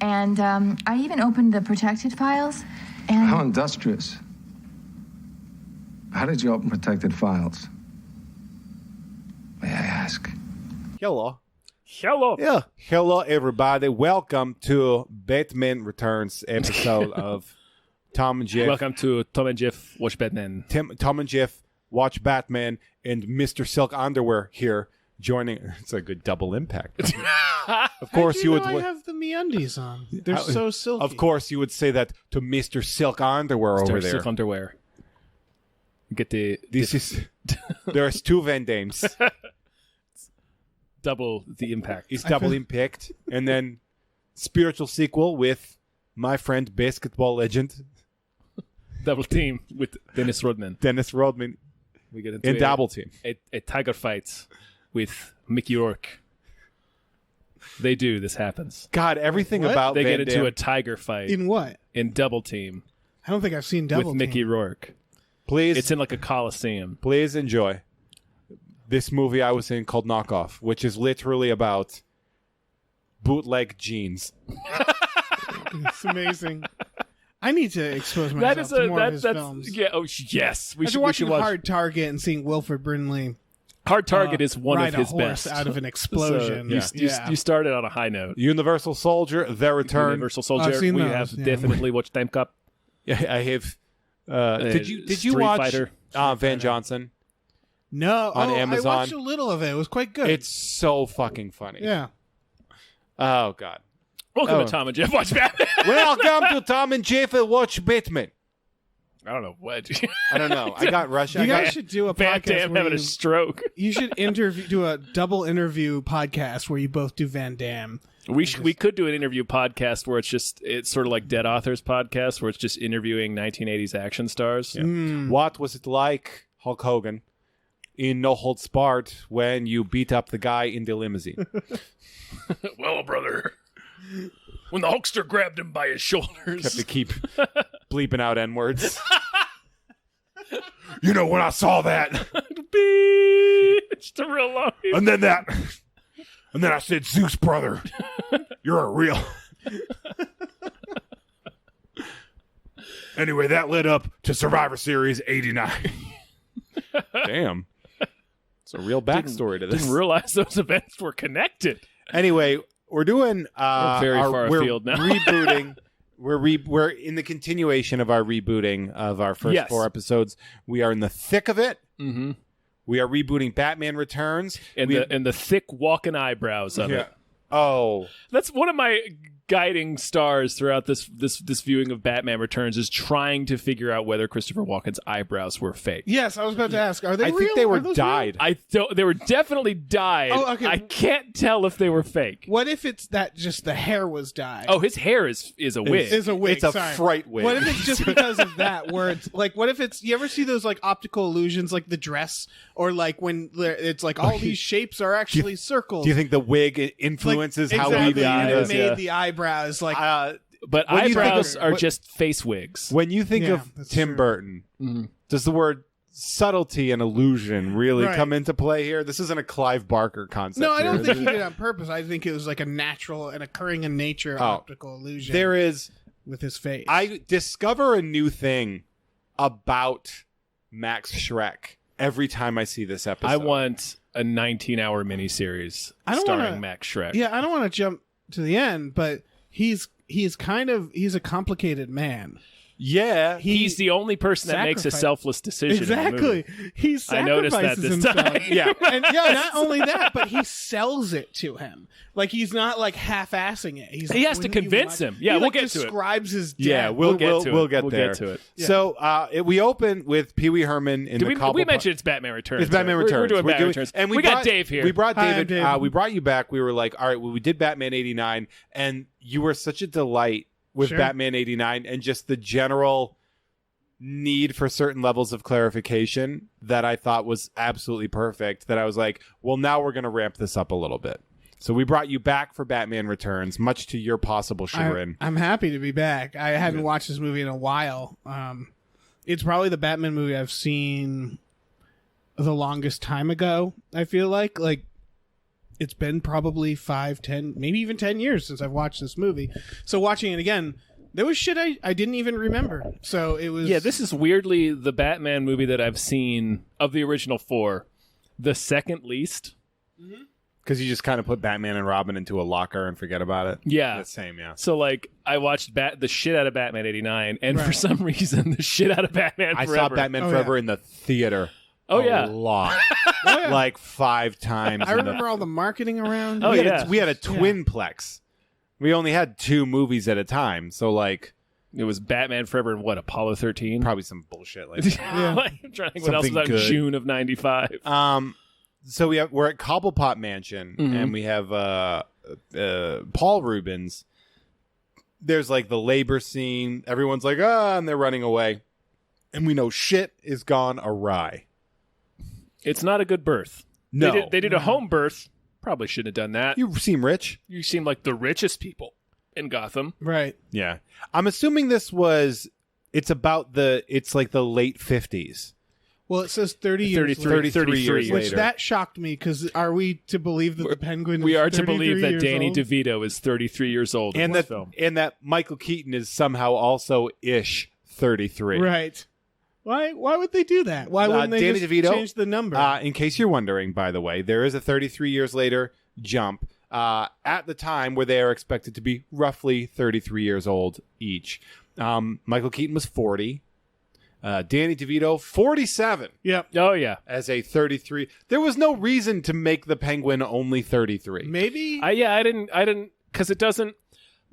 And I even opened the protected files. And How industrious. How did you open protected files? May I ask? Hello. Hello. Yeah. Hello, everybody. Welcome to Batman Returns episode of Tom and Jeff. Welcome to Tom and Jeff Watch Batman. Tom and Jeff Watch Batman, and Mr. Silk Underwear here joining. It's a good double impact. Of course, you would. I have the MeUndies on. They're so silky. Of course, you would say that to Mr. Silk Underwear over there. Silk Underwear. Get the. There's two Van Dames. Double the impact. It's double impact, and then spiritual sequel with my friend basketball legend Double team with Dennis Rodman. We get into in double team. A tiger fight with Mickey Rourke. They do. This happens. God, everything What? about They Van get into Damme. a tiger fight In what? in double team I don't think I've seen Double with Mickey Team. Rourke. Please, It's in like a coliseum. please enjoy this movie I was in called Knockoff, which is literally about bootleg jeans. It's amazing. I need to expose myself to more of his films. Yeah. Oh, yes. We After should watching watch. Hard Target and seeing Wilford Brimley Hard Target is one ride of his a horse best. out of an explosion. You started on a high note. Universal Soldier, The Return. Universal Soldier. I've seen We those, have yeah. definitely watched Time Cop. Yeah, I have. Did you Street watch Fighter. Van Johnson? No, On Amazon. I watched a little of it. It was quite good. It's so fucking funny. yeah. Oh God. Welcome Oh. to Tom and Jeff Watch Batman. Welcome to Tom and Jeff Watch Batman. I don't know what. I don't know. I got Russia. You guys should do a Van podcast Damme where having a stroke. you should do a double interview podcast where you both do Van Damme. We could do an interview podcast where it's sort of like Dead Authors podcast where it's just interviewing 1980s action stars. What was it like, Hulk Hogan, in No Holds Barred when you beat up the guy in the limousine? Well, brother, when the Hulkster grabbed him by his shoulders. Have to keep bleeping out N-words. You know, when I saw that, It's just a real long. and then I said, Zeus, brother, you're a real. Anyway, that led up to Survivor Series 89. Damn. It's a real backstory to this. Didn't realize those events were connected. Anyway, we're doing We're very far we're afield now. rebooting. We're in the continuation of our rebooting of our first Yes. 4 episodes. We are in the thick of it. Mm-hmm. We are rebooting Batman Returns. And the thick walking eyebrows of it. Oh, That's one of my guiding stars throughout this viewing of Batman Returns is trying to figure out whether Christopher Walken's eyebrows were fake. Yes, I was about to ask. Are they I real? think they were Are those dyed. They were definitely dyed. Oh, okay. I can't tell if they were fake. real? What if it's that just the hair was dyed? Oh, his hair is a wig. Is a wig. It's a sorry. fright wig. What if it's just because of that? Where it's like, what if it's? You ever see those like optical illusions, like the dress, or like when it's like all these shapes are actually circles? Do you think the wig influences how exactly, we and view it this? made the eyebrows like. But When you think eyebrows of- are what- just face wigs. When you think Yeah, of that's Tim true. Burton, Mhm. does the word subtlety and illusion really Right. come into play here? This isn't a Clive Barker concept. No, I don't here. think he did it on purpose. I think it was like a natural and occurring in nature optical illusion. There is. with his face. I discover a new thing about Max Schreck every time I see this episode. I want a 19-hour miniseries starring Max Schreck. Yeah, I don't want to jump to the end, but he's a complicated man. Yeah, He's the only person that makes a sacrifice- self-less decision. in the Exactly. movie. He I noticed that sacrifices this himself. time. yeah. And yeah, not only that, but he sells it to him. Like he's not like half-assing it. He's He has to convince him. Yeah, he, we'll like, get to it. describes his death. Yeah, we'll get there. We'll get to it. Yeah. So we open with Pee Wee Herman in Did the we mentioned it's Batman Returns. It's Batman right? Returns. We're doing Batman Returns. And we got Dave here. We brought Hi, David. I'm Dave. We brought you back. We were like, all right, well, we did Batman 89, and you were such a delight with Sure. Batman 89 and just the general need for certain levels of clarification that I thought was absolutely perfect, that I was like, well, now we're going to ramp this up a little bit. So we brought you back for Batman Returns, much to your possible chagrin. I'm happy to be back. I hadn't watched this movie in a while. It's probably the Batman movie I've seen the longest time ago. I feel like it's been probably 5, 10, maybe even 10 years since I've watched this movie. So watching it again, there was shit I didn't even remember. So it was... Yeah, this is weirdly the Batman movie that I've seen of the original 4, the second least. Because you just kind of put Batman and Robin into a locker and forget about it. Yeah. The same, yeah. So, like, I watched the shit out of Batman 89, and for some reason, the shit out of Batman Forever. I saw Batman Forever in the theater. Oh, yeah. A lot. Like 5 times. I remember all the marketing around. Oh, yeah. We had a twinplex. We only had 2 movies at a time. So, like... It was Batman Forever and what, Apollo 13? Probably some bullshit like that. I'm trying to think what else was out in June of 95. So we're at Cobblepot Mansion, and we have Paul Rubens. There's like the labor scene. Everyone's like, and they're running away. And we know shit is gone awry. It's not a good birth. No. They did a home birth. Probably shouldn't have done that. You seem rich. You seem like the richest people in Gotham. Right. Yeah. I'm assuming it's like the late 50s. Well, it says 30 years 33 years Which later. that shocked me, because are we to believe that the Penguin We is are to 33 believe that years Danny old? DeVito is 33 years old in And this that, film. and that Michael Keaton is somehow also ish 33. Right. Why would they do that? Why wouldn't they Danny just DeVito, change the number? In case you're wondering, by the way, there is a 33 years later jump at the time where they are expected to be roughly 33 years old each. Michael Keaton was 40. Danny DeVito, 47. Yep. Oh, yeah. As a 33. There was no reason to make the Penguin only 33. Maybe. I didn't, because it doesn't,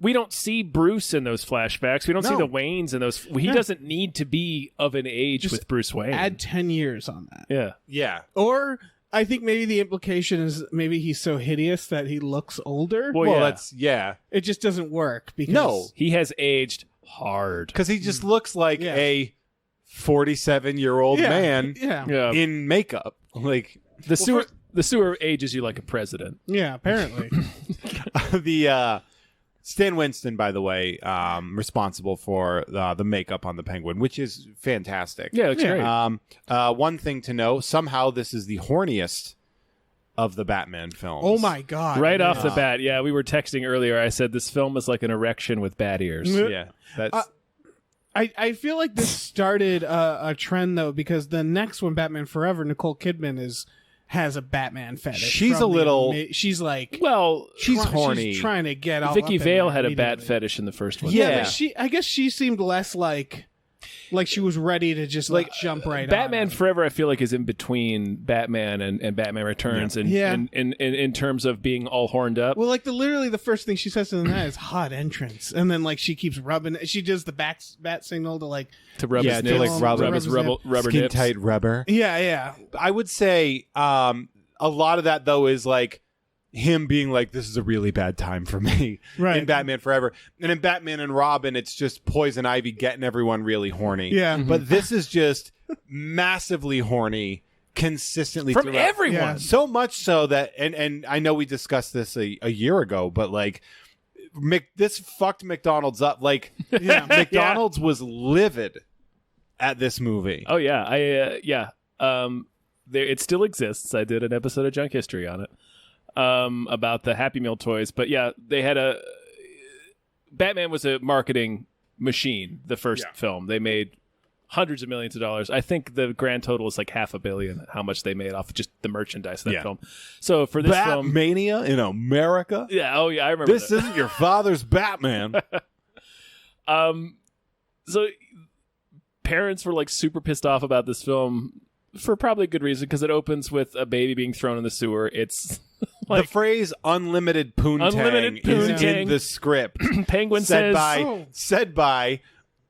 we don't see Bruce in those flashbacks. We don't see the Waynes in those. He doesn't need to be of an age with Bruce Wayne. Add 10 years on that. Yeah. Yeah. Or I think maybe the implication is maybe he's so hideous that he looks older. Well, yeah. That's, yeah. It just doesn't work because No. He has aged hard. Because he just looks like Yeah. a 47-year-old man Yeah. in makeup. Like The sewer ages you like a president. Yeah, apparently. the Stan Winston, by the way, responsible for the makeup on the Penguin, which is fantastic. Yeah, it's great. One thing to know: somehow this is the horniest of the Batman films. Oh my god. Right off the bat, yeah, we were texting earlier. I said this film is like an erection with bat ears. Yeah, that's. I feel like this started a trend though, because the next one, Batman Forever, Nicole Kidman has a Batman fetish. She's from a little. She's like. Well, she's horny. She's trying to get all. Vicky up in Vale there had a bat immediately. fetish in the first one. Yeah. But I guess she seemed less like she was ready to just like jump right Batman on. Forever, I feel like, is in between Batman and Batman Returns, and in terms of being all horned up. Well, like literally the first thing she says to them is "hot entrance," and then like she keeps rubbing. She does the bat signal to like to rub Yeah, his to, nips, like, rub his his rubber skin nips. tight rubber. yeah. I would say a lot of that though is like him being like, this is a really bad time for me Right. in Batman Forever. And in Batman and Robin, it's just Poison Ivy getting everyone really horny. Yeah. But this is just massively horny consistently From throughout. everyone. Yeah. So much so that, and I know we discussed this a year ago, but like this fucked McDonald's up. Like McDonald's was livid at this movie. Oh yeah, it still exists. I did an episode of Junk History on it about the Happy Meal toys. But yeah, they had Batman was a marketing machine. The first film, they made hundreds of millions of dollars. I think the grand total is like $500 million. How much they made off of just the merchandise of that film. So for this film, Batmania in America. yeah, oh yeah, I remember This that. isn't your father's Batman. So parents were like super pissed off about this film for probably a good reason, because it opens with a baby being thrown in the sewer. It's The phrase "unlimited poontang" Unlimited is poontang. in the script. Penguin said says, said by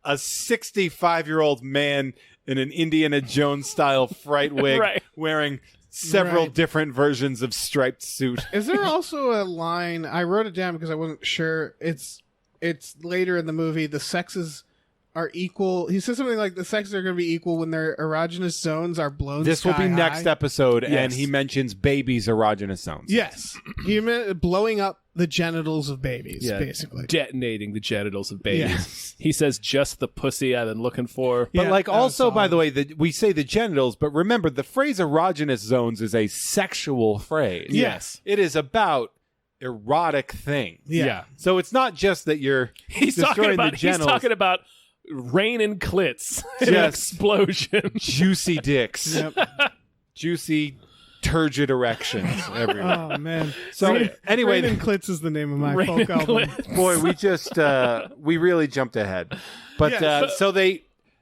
a 65-year-old man in an Indiana Jones style fright wig, Right. wearing several Right. different versions of striped suit. Is there also a line? I wrote it down because I wasn't sure. It's later in the movie. The sex is are equal. He says something like the sexes are going to be equal when their erogenous zones are blown. This will be next episode, and Yes. he mentions babies' erogenous zones. Yes, he meant blowing up the genitals of babies, basically. detonating the genitals of babies. Yes. He says, "Just the pussy I've been looking for." But Yeah, like that was also, by solid. the way, we say the genitals, but remember the phrase erogenous zones is a sexual phrase. Yes. It is about erotic things. Yeah. So it's not just that you're He's destroying talking about the genitals, rain and clits, and Yes. explosion. juicy dicks, Yep. juicy turgid erections everywhere. Oh man. So anyway, Rain and Clits is the name of my Rain folk and album. Clits. boy, we just we really jumped ahead. But Yeah.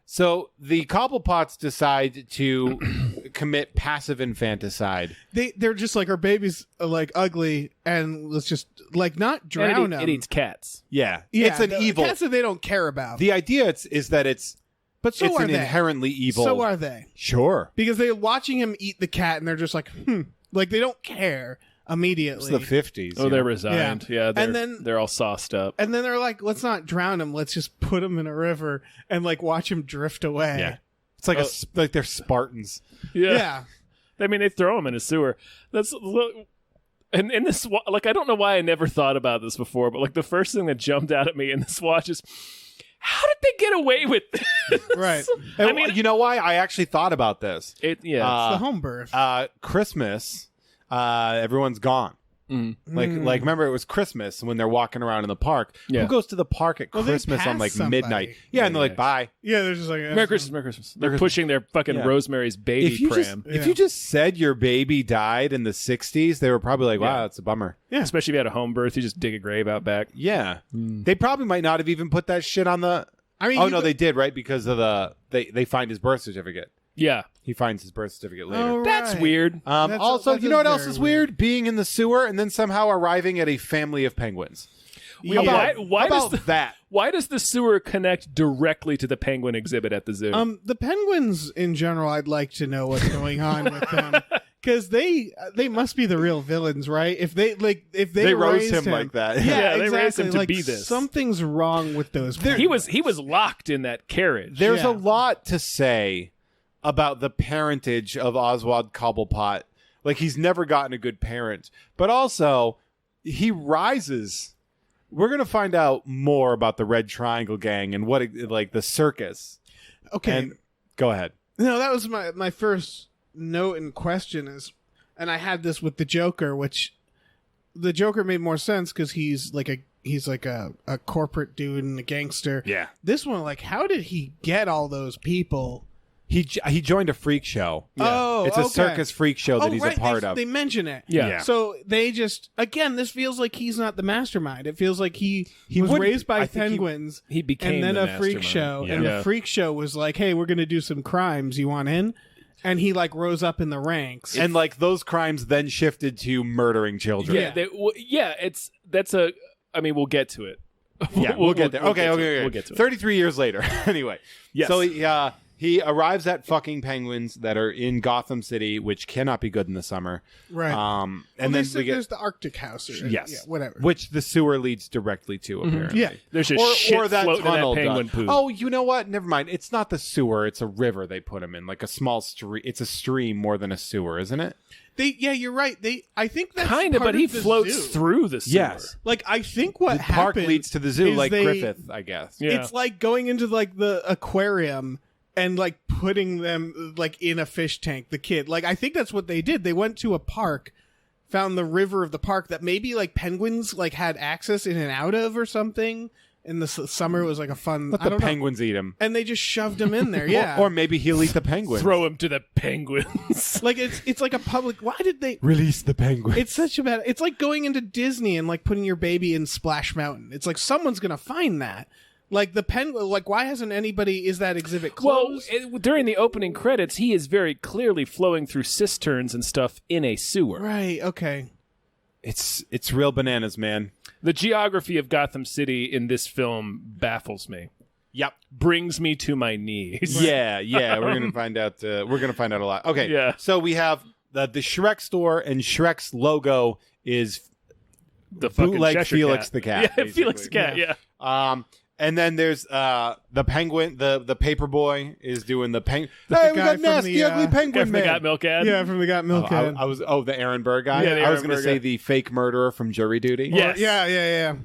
so the Cobblepots decide to commit passive infanticide. They're just like, our babies are like ugly, and let's just like not drown And them. it eats cats. Yeah, Yeah, it's an the evil. cats that they don't care about. The idea is that it's but so are an they. inherently evil. So are they. Sure. Because they're watching him eat the cat, and they're just like, like they don't care It's immediately. the 50s. Oh, you they're know? resigned. Yeah, And then- they're all sauced up. And then they're like, let's not drown him. Let's just put him in a river and like watch him drift away. Yeah. It's like like they're Spartans. Yeah. I mean, they throw him in a sewer. That's and in this, like, I don't know why I never thought about this before, but like the first thing that jumped out at me in this watch is, how did they get away with this? Right. I mean, you know why? I actually thought about this. It's the home birth. Christmas, everyone's gone. Like remember it was Christmas when they're walking around in the park. Yeah. Who goes to the park at Well, they Christmas on pass like somebody. midnight? Yeah, and they're like, bye. Yeah, they're just like, Merry Christmas, Merry Christmas. They're pushing their fucking Yeah. Rosemary's Baby If you pram. if you just said your baby died in the 60s, they were probably like, wow, Yeah. that's a bummer. Yeah. Especially if you had a home birth, you just dig a grave out back. Yeah. They probably might not have even put that shit on the I mean, Oh you no, could- they did, right? Because of they find his birth certificate. Yeah. He finds his birth certificate later. Oh, That's right. weird. That's- Also, that you know what is else very is weird? Being in the sewer and then somehow arriving at a family of penguins. Yeah. Why How does about that? Why does the sewer connect directly to the penguin exhibit at the zoo? The penguins in general, I'd like to know what's going on with them. Because they must be the real villains, right? If they They roast raised him like that. yeah, Yeah, they exactly. raised him to like, be this. Something's wrong with those. he was locked in that carriage. There's Yeah. a lot to say about the parentage of Oswald Cobblepot. Like, he's never gotten a good parent. But also, he rises. We're going to find out more about the Red Triangle Gang and what, like, the circus. Okay, And go ahead. no, that was my first note in question is, and I had this with the Joker, which the Joker made more sense because he's like a corporate dude and a gangster. Yeah. This one, like, how did he get all those people? He joined a freak show. Oh, It's a okay. circus freak show that he's right, a part of. They mention it. Yeah. So they just, again, this feels like he's not the mastermind. It feels like he was wouldn't- raised by I think he- penguins. he became and then the a freak mastermind. show, Yeah. and Yeah. the freak show was like, "Hey, we're going to do some crimes. You want in?" And he like rose up in the ranks. And, like, those crimes then shifted to murdering children. Yeah. I mean, we'll get to it. Yeah, we'll get there. Okay. We'll get to it. 33 years later. Anyway. Yes. So he arrives at fucking penguins that are in Gotham City, which cannot be good in the summer. right. And Well, then they said we get there's the Arctic House. Or, yes, Yeah, whatever. which the sewer leads directly to. Apparently. Yeah. There's just shit that floating in tunnel that penguin does. poo. Oh, you know what? Never mind. It's not the sewer. It's a river they put him in, like a small stream. It's a stream more than a sewer, isn't it? You're right. I think that's kind of, part but he the floats zoo. through the sewer. Yes. Like, I think what The park happened leads to the zoo, is like they- Griffith, I guess. Yeah. It's like going into like the aquarium and like putting them like in a fish tank, the kid. Like, I think that's what they did. They went to a park, found the river of the park that maybe like penguins like had access in and out of or something. In the summer, it was like a fun. Let I the don't know. penguins eat him. And they just shoved him in there. Yeah. Or maybe he'll eat the penguins. Throw him to the penguins. like it's like a public. Why did they? Release the penguins. It's such a bad. It's like going into Disney and like putting your baby in Splash Mountain. It's like someone's gonna find that. Like the penguin. Like, why hasn't anybody? Is that exhibit Well, closed? during the opening credits, he is very clearly flowing through cisterns and stuff in a sewer. Right. Okay. It's real bananas, man. The geography of Gotham City in this film baffles me. Yep. Brings me to my knees. Yeah. We're gonna find out. We're gonna find out a lot. Okay. Yeah. So we have the Shrek store, and Shrek's logo is The fucking bootleg Cheshire Felix Cat. the cat. Yeah, Felix the basically. cat. Yeah. And then there's the penguin, the paper boy is doing the penguin. Hey, guy we got from nasty, the, ugly penguin From man. the Got Milk ad. Yeah, from the Got Milk ad. I was the Aaron Burr guy. Yeah, the I was Aaron going to Burr say guy. the fake murderer from Jury Duty. Yes. Yeah.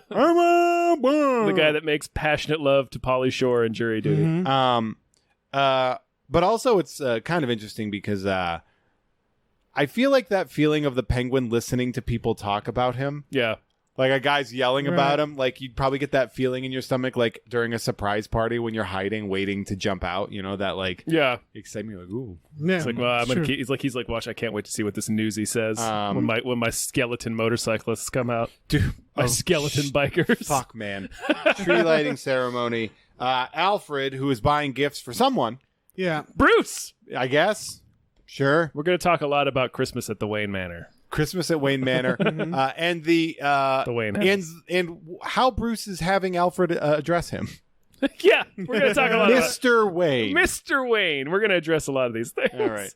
The guy that makes passionate love to Pauly Shore and Jury Duty. Mhm. But also it's kind of interesting because I feel like that feeling of the penguin listening to people talk about him. Yeah. Like a guy's yelling Right. about him. Like you'd probably get that feeling in your stomach, like during a surprise party when you're hiding, waiting to jump out. You know, that like Yeah. excitement, like ooh. Yeah. It's like, well, I'm gonna Sure. keep, he's like, watch, I can't wait to see what this newsie says Um, when my skeleton motorcyclists come out. Dude, My skeleton bikers. Fuck, man. Tree lighting ceremony. Alfred, who is buying gifts for someone, Yeah. Bruce! I guess. Sure. We're going to talk a lot about Christmas at the Wayne Manor. Christmas at Wayne Manor. And the Wayne and how Bruce is having Alfred address him. Yeah, we're going to talk a lot about Mr. Wayne. Mr. Wayne. We're going to address a lot of these things. All right.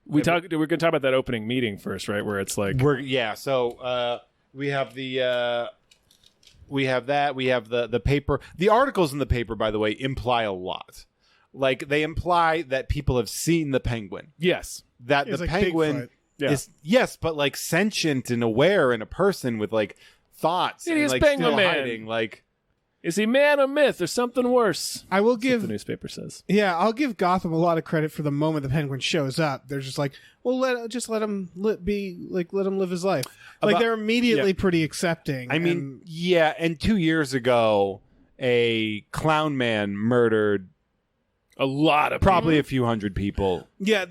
We're going to talk about that opening meeting first, right? Where it's like, So we have the we have the paper. The articles in the paper, by the way, imply a lot. Like they imply that people have seen the penguin. yes. That It's the like penguin Bigfoot. Yeah. is yes, but like sentient and aware and a person with like thoughts It and is like Penguin still Man. hiding. Like Is he man or myth or something worse? I will That's what give the newspaper says. Yeah, I'll give Gotham a lot of credit for the moment the Penguin shows up. They're just like, well, let him let him live his life. Like they're immediately pretty accepting. I mean, yeah. And 2 years ago, a clown man murdered A lot of probably a few hundred people. yeah,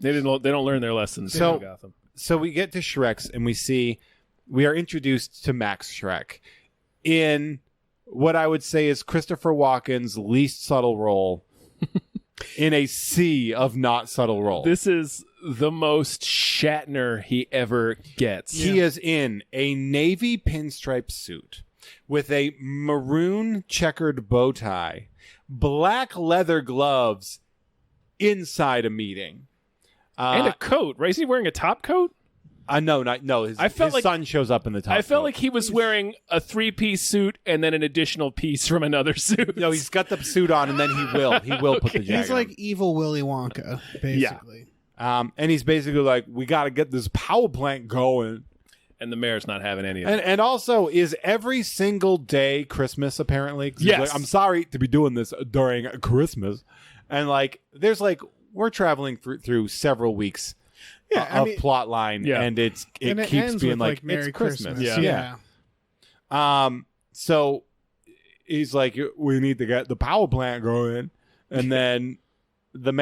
They don't learn their lessons. So- in Gotham. So we get to Shrek's and we are introduced to Max Shrek in what I would say is Christopher Walken's least subtle role in a sea of not subtle roles. This is the most Shatner he ever gets. He is in a navy pinstripe suit with a maroon checkered bow tie, black leather gloves inside a meeting. And a coat, right? Is he wearing a top coat? No. His son shows up in the top. I felt coat. like he was wearing a 3-piece suit and then an additional piece from another suit. No, he's got the suit on, and then he will put the jacket he's like evil Willy Wonka, basically. on. And he's basically like, we got to get this power plant going. And the mayor's not having any of it. And also, is every single day Christmas, apparently? 'Cause he's Yes. like, I'm sorry to be doing this during Christmas. And like, there's like, we're traveling through several weeks of plot line, and it and keeps ends being with, like, Merry it's Christmas. Yeah. So he's like, we need to get the power plant going. And then the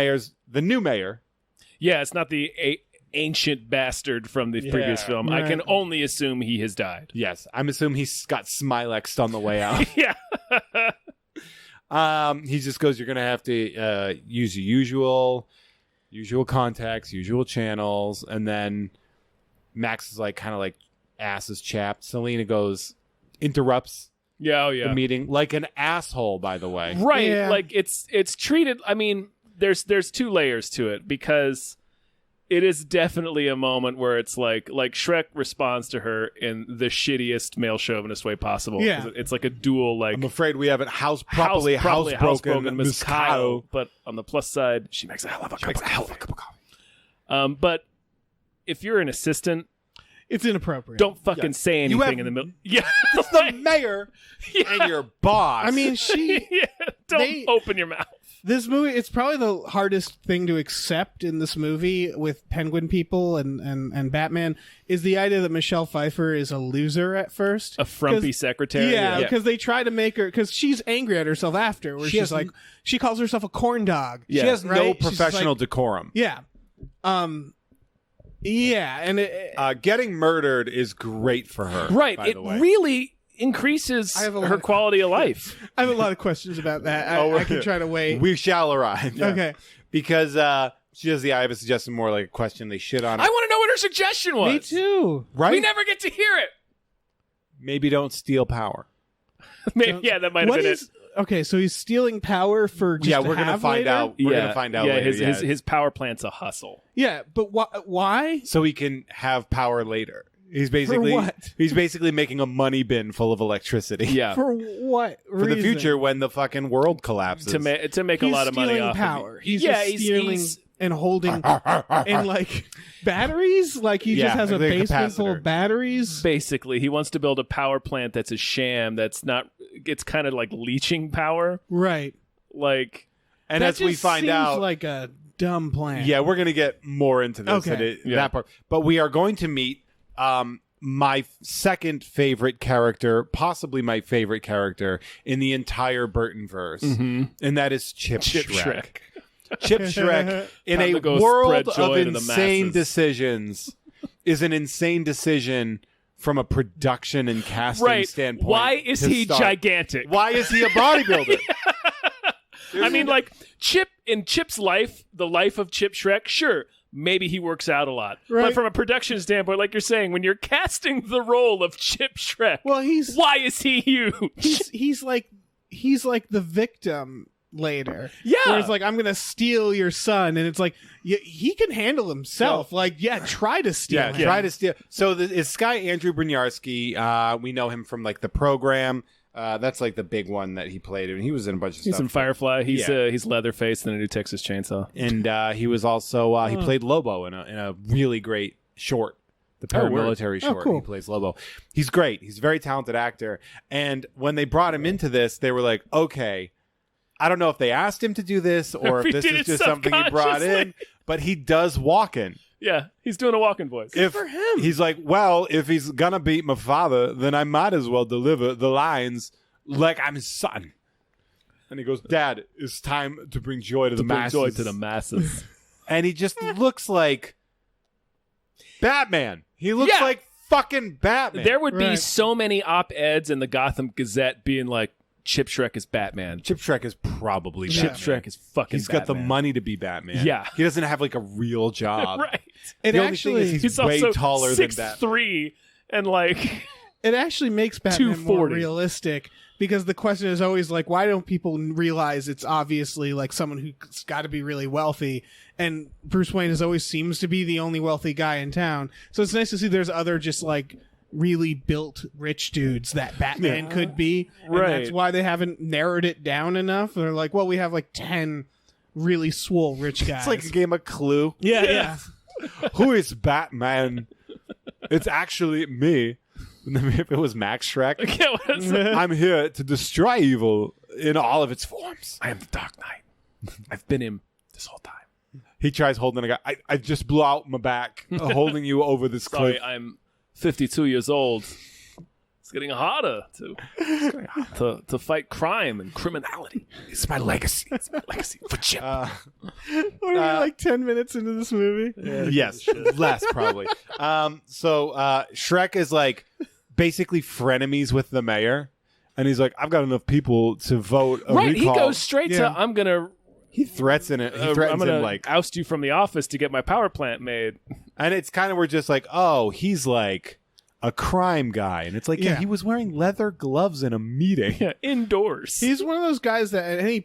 new mayor. Yeah, it's not the ancient bastard from the previous film. I can only assume he has died. Yes, I'm assuming he's got Smilexed on the way out. Yeah. He just goes, you're going to have to use your usual contacts, usual channels. And then Max is like, kind of like ass is chapped. Selena interrupts the meeting like an asshole, by the way. Right. Yeah. Like it's treated, I mean, there's two layers to it because it is definitely a moment where it's like Shrek responds to her in the shittiest male chauvinist way possible. Yeah. It's like a dual, like, I'm afraid we haven't properly housebroken Miss Kyle. But on the plus side, she makes a hell of a cup of coffee. But if you're an assistant, It's inappropriate. don't fucking say anything in the middle. Yeah. It's the mayor and your boss. I mean, Don't open your mouth. this movie, it's probably the hardest thing to accept in this movie with Penguin people and Batman is the idea that Michelle Pfeiffer is a loser at first. A frumpy secretary. Yeah, because they try to make her, because she's angry at herself after, where she's like, she calls herself a corn dog. she has no right? She's just professional like- decorum. Yeah. Yeah, and Getting murdered is great for her. Right. By It the way. really increases I have a lot her of- quality of life. I have a lot of questions about that. I can try to wait. We shall arrive. Okay. Because she does the eye of a suggestion more like a question they shit on her. I want to know what her suggestion was. Me too. Right? We never get to hear it. Maybe don't steal power. Maybe, yeah, that might have been it. Okay, so he's stealing power for just We're gonna find out. We're gonna find out later. His power plant's a hustle. Yeah, but why? So he can have power later. He's basically what? he's basically making a money bin full of electricity. Yeah. For what For the future when the fucking world collapses. To make a lot of money off power. of He's just stealing and holding and like batteries. Like he just has a basement full of batteries. Basically, he wants to build a power plant that's a sham. That's not. It's kind of like leeching power. Right. Like, and that as we just find seems out, like a dumb plan. yeah, we're gonna get more into this. Okay. That part, but we are going to meet my second favorite character, possibly my favorite character in the entire Burton verse, and that is Chip Shrek. Chip Shrek in Time a to go world spread joy of to the insane masses. decisions is an insane decision from a production and casting standpoint. Why is to he start. gigantic? Why is he a bodybuilder? I mean, like in Chip's life, the life of Chip Shrek, sure, maybe he works out a lot. Right. But from a production standpoint, like you're saying, when you're casting the role of Chip Shrek, Well, why is he huge? he's like the victim later. Yeah. Where it's like, I'm gonna steal your son, and it's like he can handle himself. Like, try to steal him. Try to steal. So it's Sky Andrew Brynjarski. We know him from like The Program. That's like the big one that he played in. He was in a bunch of He's stuff. in Firefly. He's Leatherface in a new Texas Chainsaw. And he was also he played Lobo in a really great short, the paramilitary short. cool. He plays Lobo. He's great. He's a very talented actor. And when they brought him into this, they were like, okay, I don't know if they asked him to do this or If if he this did is it just something he brought in, but he does Walken. Yeah, he's doing a walking voice. If for him. he's like, well, if he's gonna beat my father, then I might as well deliver the lines like I'm his son. And he goes, Dad, it's time to bring joy to the masses. Joy to the masses. And he just looks like Batman. He looks Yeah. like fucking Batman. There would be Right. so many op-eds in the Gotham Gazette being like, Chip Shrek is Batman. Chip Shrek is probably Chip Batman. Shrek is fucking He's got the Batman. money to be Batman. Yeah. He doesn't have like a real job. Right. It The only actually, thing is He's way also taller than Batman. 6'3" and like it actually makes Batman more 240. realistic, because the question is always like, why don't people realize it's obviously like someone who's got to be really wealthy, and Bruce Wayne always seems to be the only wealthy guy in town. So it's nice to see there's other just like really built rich dudes that Batman could be, and Right. that's why they haven't narrowed it down enough. They're like, well, we have like 10 really swole rich guys. It's like a game of Clue. yeah. Who is Batman? It's actually me. If it was Max Shrek, yeah, what is it? I'm here to destroy evil in all of its forms. I am the Dark Knight. I've been him this whole time. He tries holding a guy. I just blew out my back holding you over this Sorry, cliff. I'm 52 years old. It's getting harder to fight crime and criminality. It's my legacy. It's my legacy for Chip. What are we like 10 minutes into this movie? Yes, less probably. So Shrek is like basically frenemies with the mayor, and he's like, "I've got enough people to vote a Right, recall." he goes straight to Yeah. I'm gonna He threatens it. He I'm threatens gonna him like, oust you from the office to get my power plant made. and it's kind of we're just like, oh, he's like a crime guy, and it's like, yeah, Yeah. he was wearing leather gloves in a meeting. Yeah, indoors. He's one of those guys that at any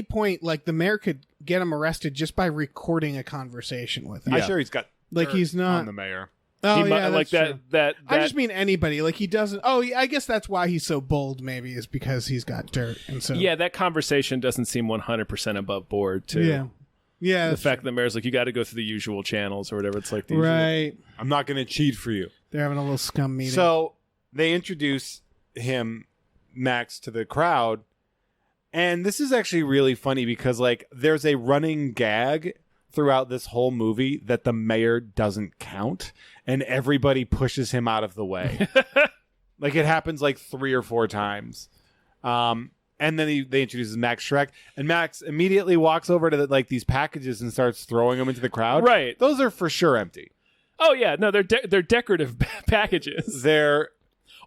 point, like the mayor could get him arrested just by recording a conversation with him. I'm sure he's got Like, dirt he's not- on the mayor. Oh, He yeah, might, like that's true. that. I just mean anybody. Like he doesn't. Oh, yeah, I guess that's why he's so bold. Maybe is because he's got dirt, and so yeah, that conversation doesn't seem 100% above board too. yeah. The that's fact that the mayor's like, you got to go through the usual channels or whatever. It's like the usual. right. I'm not going to cheat for you. They're having a little scum meeting. So they introduce him, Max, to the crowd. And this is actually really funny because, like, there's a running gag throughout this whole movie that the mayor doesn't count, and everybody pushes him out of the way. Like, it happens like 3 or 4 times. And then they introduce Max Shrek, and Max immediately walks over to these packages and starts throwing them into the crowd. Right. Those are for sure empty. Oh yeah, no, they're decorative packages, They're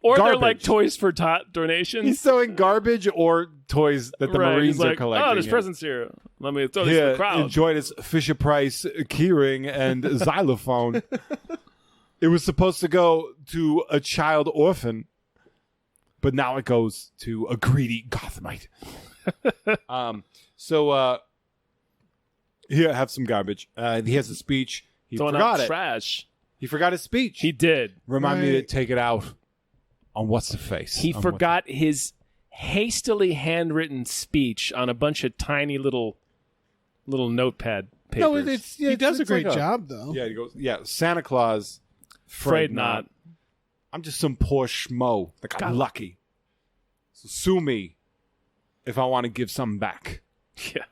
or they're garbage. like Toys for Tot donations. He's throwing garbage or toys that the Right, Marines he's like, are collecting. oh, there's in. presents here. Let me throw these to Here, the crowd. enjoy this Fisher Price keyring and xylophone. It was supposed to go to a child orphan, but now it goes to a greedy Gothamite. So here, have some garbage. He has a speech. He Throwing forgot out it. trash. He forgot his speech. He did. Remind me to Right. take it out on what's the face. He On forgot his hastily handwritten speech on a bunch of tiny little notepad papers. No, it's He does a it's great like job, though. Yeah, he goes. Yeah, Santa Claus. Afraid not. I'm just some poor schmo that got lucky. So sue me if I want to give something back. Yeah.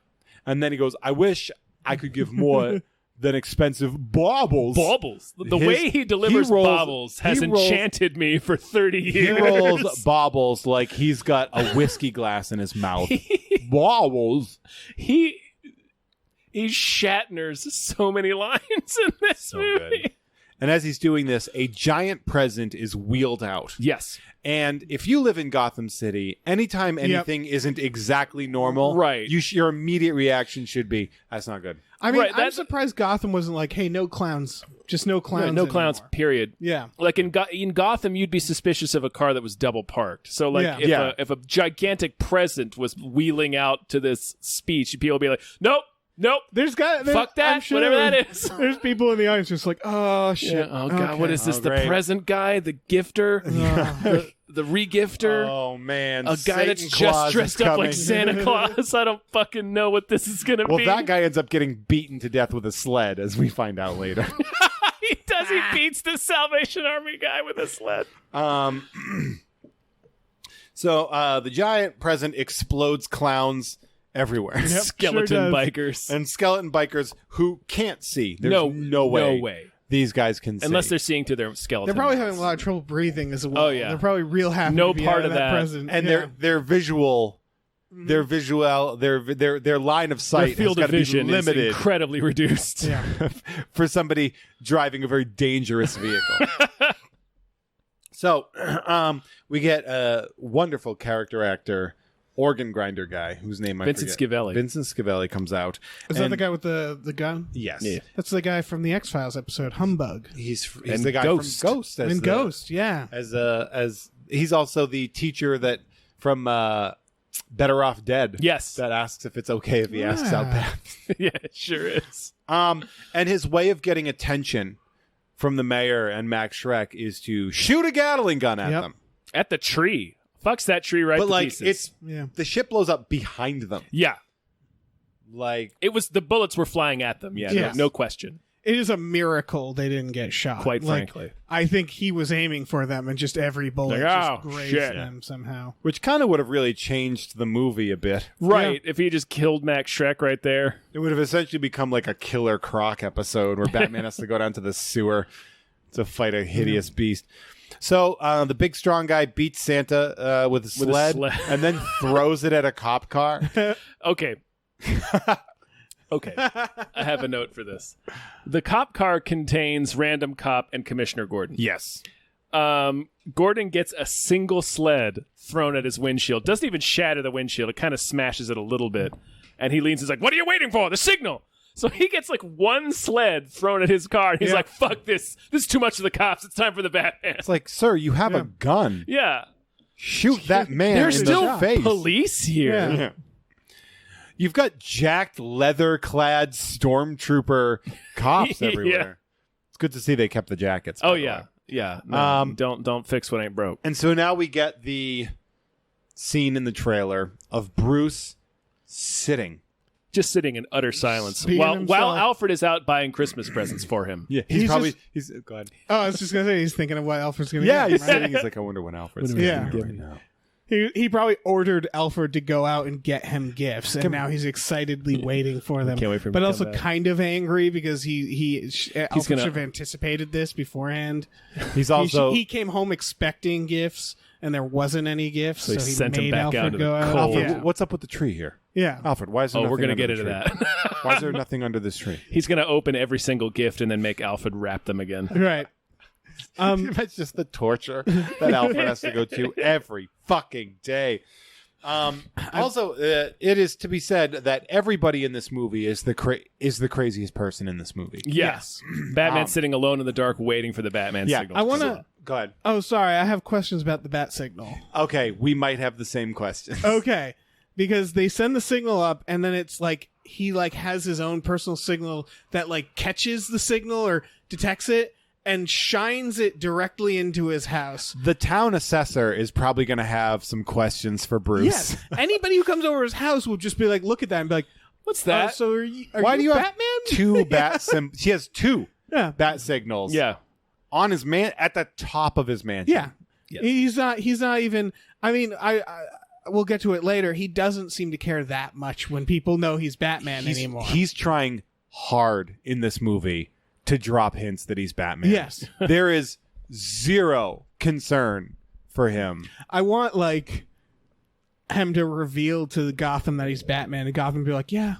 And then he goes, I wish I could give more than expensive baubles. Baubles. The His- way he delivers he rolls- baubles has he rolls- enchanted me for 30 He years. rolls baubles like he's got a whiskey glass in his mouth. Baubles. He Shatners so many lines in this So movie. good. And as he's doing this, a giant present is wheeled out. Yes. And if you live in Gotham City, anytime anything isn't exactly normal, Right. your immediate reaction should be, that's not good. I mean, Right, I'm that's- surprised Gotham wasn't like, hey, no clowns. Just no clowns. Right, no clowns, anymore. period. Yeah. Like in Gotham, you'd be suspicious of a car that was double parked. So, like, Yeah. if a gigantic present was wheeling out to this speech, people would be like, nope. Fuck that, I'm sure whatever that is. There's people in the audience just like, oh, shit. Yeah, oh, God, Okay. what is this? Oh, The great. present guy? The gifter? the re-gifter? Oh, man. A guy that's Satan just Claus is dressed up like coming. Santa Claus. I don't fucking know what this is going to Well, be. that guy ends up getting beaten to death with a sled, as we find out later. He does. He beats the Salvation Army guy with a sled. So the giant present explodes clowns everywhere. Skeleton sure does. bikers. And skeleton bikers who can't see. There's no way these guys can see. Unless they're seeing to their skeleton. They're probably bodies. having a lot of trouble breathing as well. Oh, yeah. They're probably real happy No to be part out of that. present. and Yeah. their visual their line of Their sight field has of got to be vision is limited incredibly reduced. Yeah. for somebody driving a very dangerous vehicle. So we get a wonderful character actor, organ grinder guy, whose name I Vincent forget. Schiavelli. Vincent Schiavelli comes out. Is that and- the guy with the gun? Yes. Yeah. That's the guy from the X-Files episode, Humbug. He's And the guy Ghost. from Ghost. And Ghost, yeah. As he's also the teacher that from Better Off Dead. Yes. That asks if it's okay if he asks out Yeah. back. Yeah, it sure is. And his way of getting attention from the mayor and Max Schreck is to shoot a Gatling gun at Yep. them. At the tree. Fucks that tree right But to like pieces. Yeah. the ship blows up behind them. Yeah. Like It was the bullets were flying at them. Yeah, Yes. no question. It is a miracle they didn't get shot. Quite Like, frankly. I think he was aiming for them and just every bullet Like, just oh, grazed shit. them somehow. which kind of would have really changed the movie a bit. Right. If he just killed Max Schreck right there. It would have essentially become like a Killer Croc episode where Batman has to go down to the sewer to fight a hideous beast. So the big strong guy beats Santa with a sled, and then throws it at a cop car. Okay. Okay. I have a note for this. The cop car contains Random Cop and Commissioner Gordon. Yes. Gordon gets a single sled thrown at his windshield. Doesn't even shatter the windshield. It kind of smashes it a little bit. And he leans and is like, what are you waiting for? The signal. So he gets like one sled thrown at his car. And he's like, fuck this. This is too much for the cops. It's time for the Batman. It's like, sir, you have a gun. Yeah. Shoot that man There's in still the face. police here. Yeah. You've got jacked, leather-clad stormtrooper cops Yeah. everywhere. It's good to see they kept the jackets. by Oh, the yeah. way. Yeah. No, don't fix what ain't broke. And so now we get the scene in the trailer of Bruce sitting. Just sitting in utter silence Being while himself. Alfred is out buying Christmas presents for him. Yeah, He's probably. just- He's go ahead. Oh, I was just going to say, he's thinking of what Alfred's going to Yeah, get. he's right? sitting. He's like, I wonder when Alfred's What do we Yeah. gonna right now. He probably ordered Alfred to go out and get him gifts, and now he's excitedly waiting for them. Can't wait for him but to also come back. kind of angry because Alfred gonna- should have anticipated this beforehand. He's also he came home expecting gifts, and there wasn't any gifts, So so he he sent him made back Alfred out into go the out. cold. Alfred. Yeah. What's up with the tree here, Yeah. Alfred? Why is there Oh, we're nothing going to under get the into tree? that. Why is there nothing under this tree? He's going to open every single gift and then make Alfred wrap them again. Right. That's just the torture that Alfred has to go to every fucking day. Also, it is to be said that everybody in this movie is the craziest person in this movie. Yes. Batman sitting alone in the dark waiting for the Batman Yeah, signal. I want to. Go ahead. Oh, sorry. I have questions about the bat signal. Okay, we might have the same question. Okay, because they send the signal up, and then it's like he like has his own personal signal that like catches the signal or detects it, and shines it directly into his house. The town assessor is probably going to have some questions for Bruce. Yes. Anybody who comes over his house will just be like, look at that and be like, What's that? so are you Why do you Batman? have two bat He has two Yeah. bat signals. Yeah. On his at the top of his mansion. Yeah. Yes. He's not even, I mean, I we'll get to it later. He doesn't seem to care that much when people know he's Batman anymore. He's trying hard in this movie to drop hints that he's Batman. Yes. There is zero concern for him. I want, like, him to reveal to Gotham that he's Batman, and Gotham be like, yeah,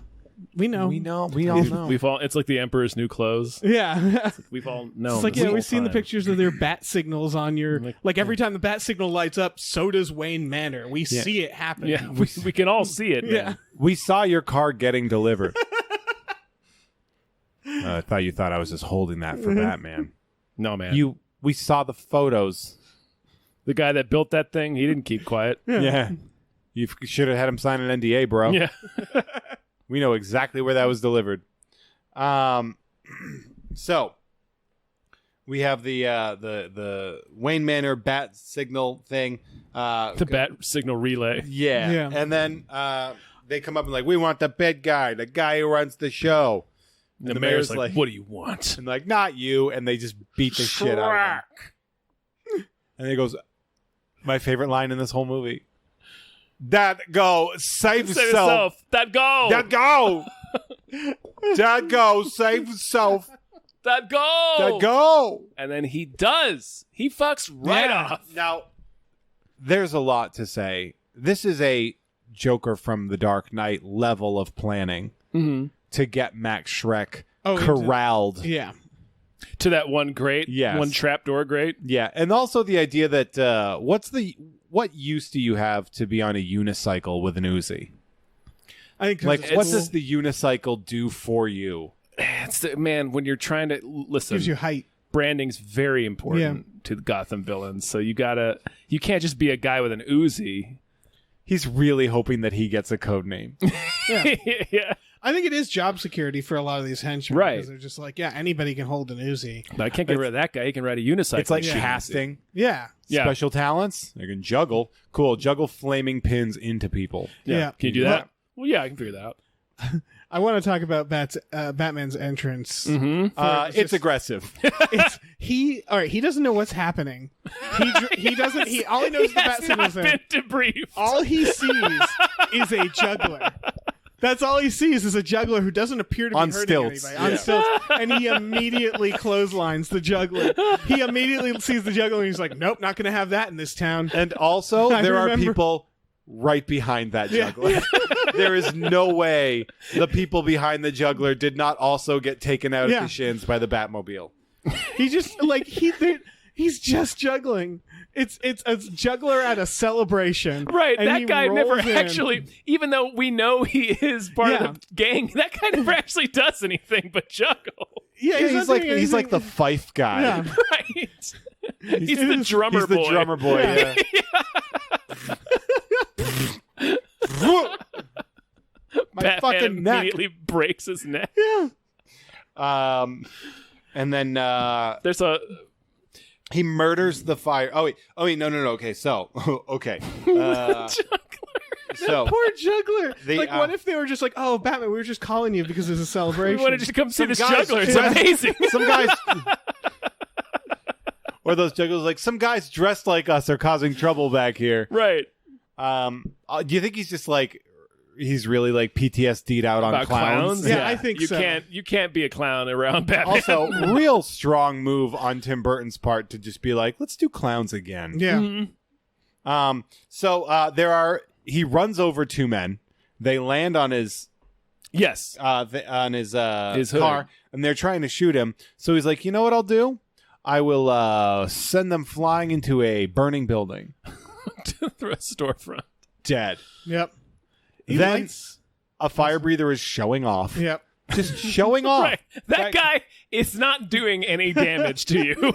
we know. We all know. It's like the Emperor's New Clothes. Yeah. We've all known. It's like, this yeah, whole we've seen the time. pictures of their bat signals on your... Like, every time the bat signal lights up, so does Wayne Manor. We see it happen. Yeah, we can all see it. Yeah. Man. We saw your car getting delivered. I thought you thought I was just holding that for Batman. No, man. We saw the photos. The guy that built that thing, he didn't keep quiet. Yeah. You should have had him sign an NDA, bro. Yeah. We know exactly where that was delivered. So we have the Wayne Manor bat signal thing. The bat signal relay. Yeah. And then they come up and like, we want the big guy, the guy who runs the show. And the mayor's like, what do you want? And like, not you. And they just beat the shit out of him. And he goes, my favorite line in this whole movie. That go, save yourself. That go. That go. That go, save yourself. That go. That go. And then he does. He fucks right off. Now, there's a lot to say. This is a Joker from the Dark Knight level of planning to get Max Schreck corralled. Yeah. To that one grate. Yes. One trapdoor grate. Yeah. And also the idea that what use do you have to be on a unicycle with an Uzi? I think Like, what does the unicycle do for you? It's man, when you're trying to listen, gives you height. branding's very important to the Gotham villains. So you can't just be a guy with an Uzi. He's really hoping that he gets a code name. Yeah. I think it is job security for a lot of these henchmen. Right. Because they're just like, yeah, anybody can hold an Uzi. But I can't get rid of that guy. He can ride a unicycle. It's like Yeah. casting. Yeah. Yeah. Special talents. They can juggle. Cool. Juggle flaming pins into people. Yeah. Can you do that? Well, yeah, I can figure that out. I want to talk about Batman's entrance. It's aggressive. He doesn't know what's happening. He doesn't. All he knows is the bat signal's Not there. been debriefed. All he sees is a juggler. That's all he sees is a juggler who doesn't appear to be On hurting stilts. anybody. On stilts. And he immediately clotheslines the juggler. He immediately sees the juggler and he's like, nope, not going to have that in this town. And also, I there are remember- people right behind that juggler. There is no way the people behind the juggler did not also get taken out at the shins by the Batmobile. He just, like, he's just juggling. It's a juggler at a celebration. Right, and that he guy never rolls in. actually, even though we know he is part of the gang, that guy never actually does anything but juggle. Yeah, He's not like doing he's like the anything. Fife guy. Yeah. Right. He's the drummer He's the boy. drummer boy. Yeah. My Batman fucking neck. immediately breaks his neck. And then There's a he murders the fire. Oh wait, no. Okay, so okay. So Poor juggler. They, like, what if they were just like, oh, Batman, we were just calling you because there's a we celebration. wanted you to come see Some this guys- juggler. It's Yeah. amazing. some guys or those jugglers like some guys dressed like us are causing trouble back here. Right. Do you think he's just like he's really like PTSD'd out on About clowns? Yeah, I think you so. You can't be a clown around Batman. Also, real strong move on Tim Burton's part to just be like, let's do clowns again. Yeah. So he runs over two men. They land on his yes. his His car, hood. and they're trying to shoot him. So he's like, you know what I'll do? I will send them flying into a burning building. Through a storefront. Dead. Yep. Then lights- a fire breather is showing off. Yep. Just showing off. Right. That guy is not doing any damage to you.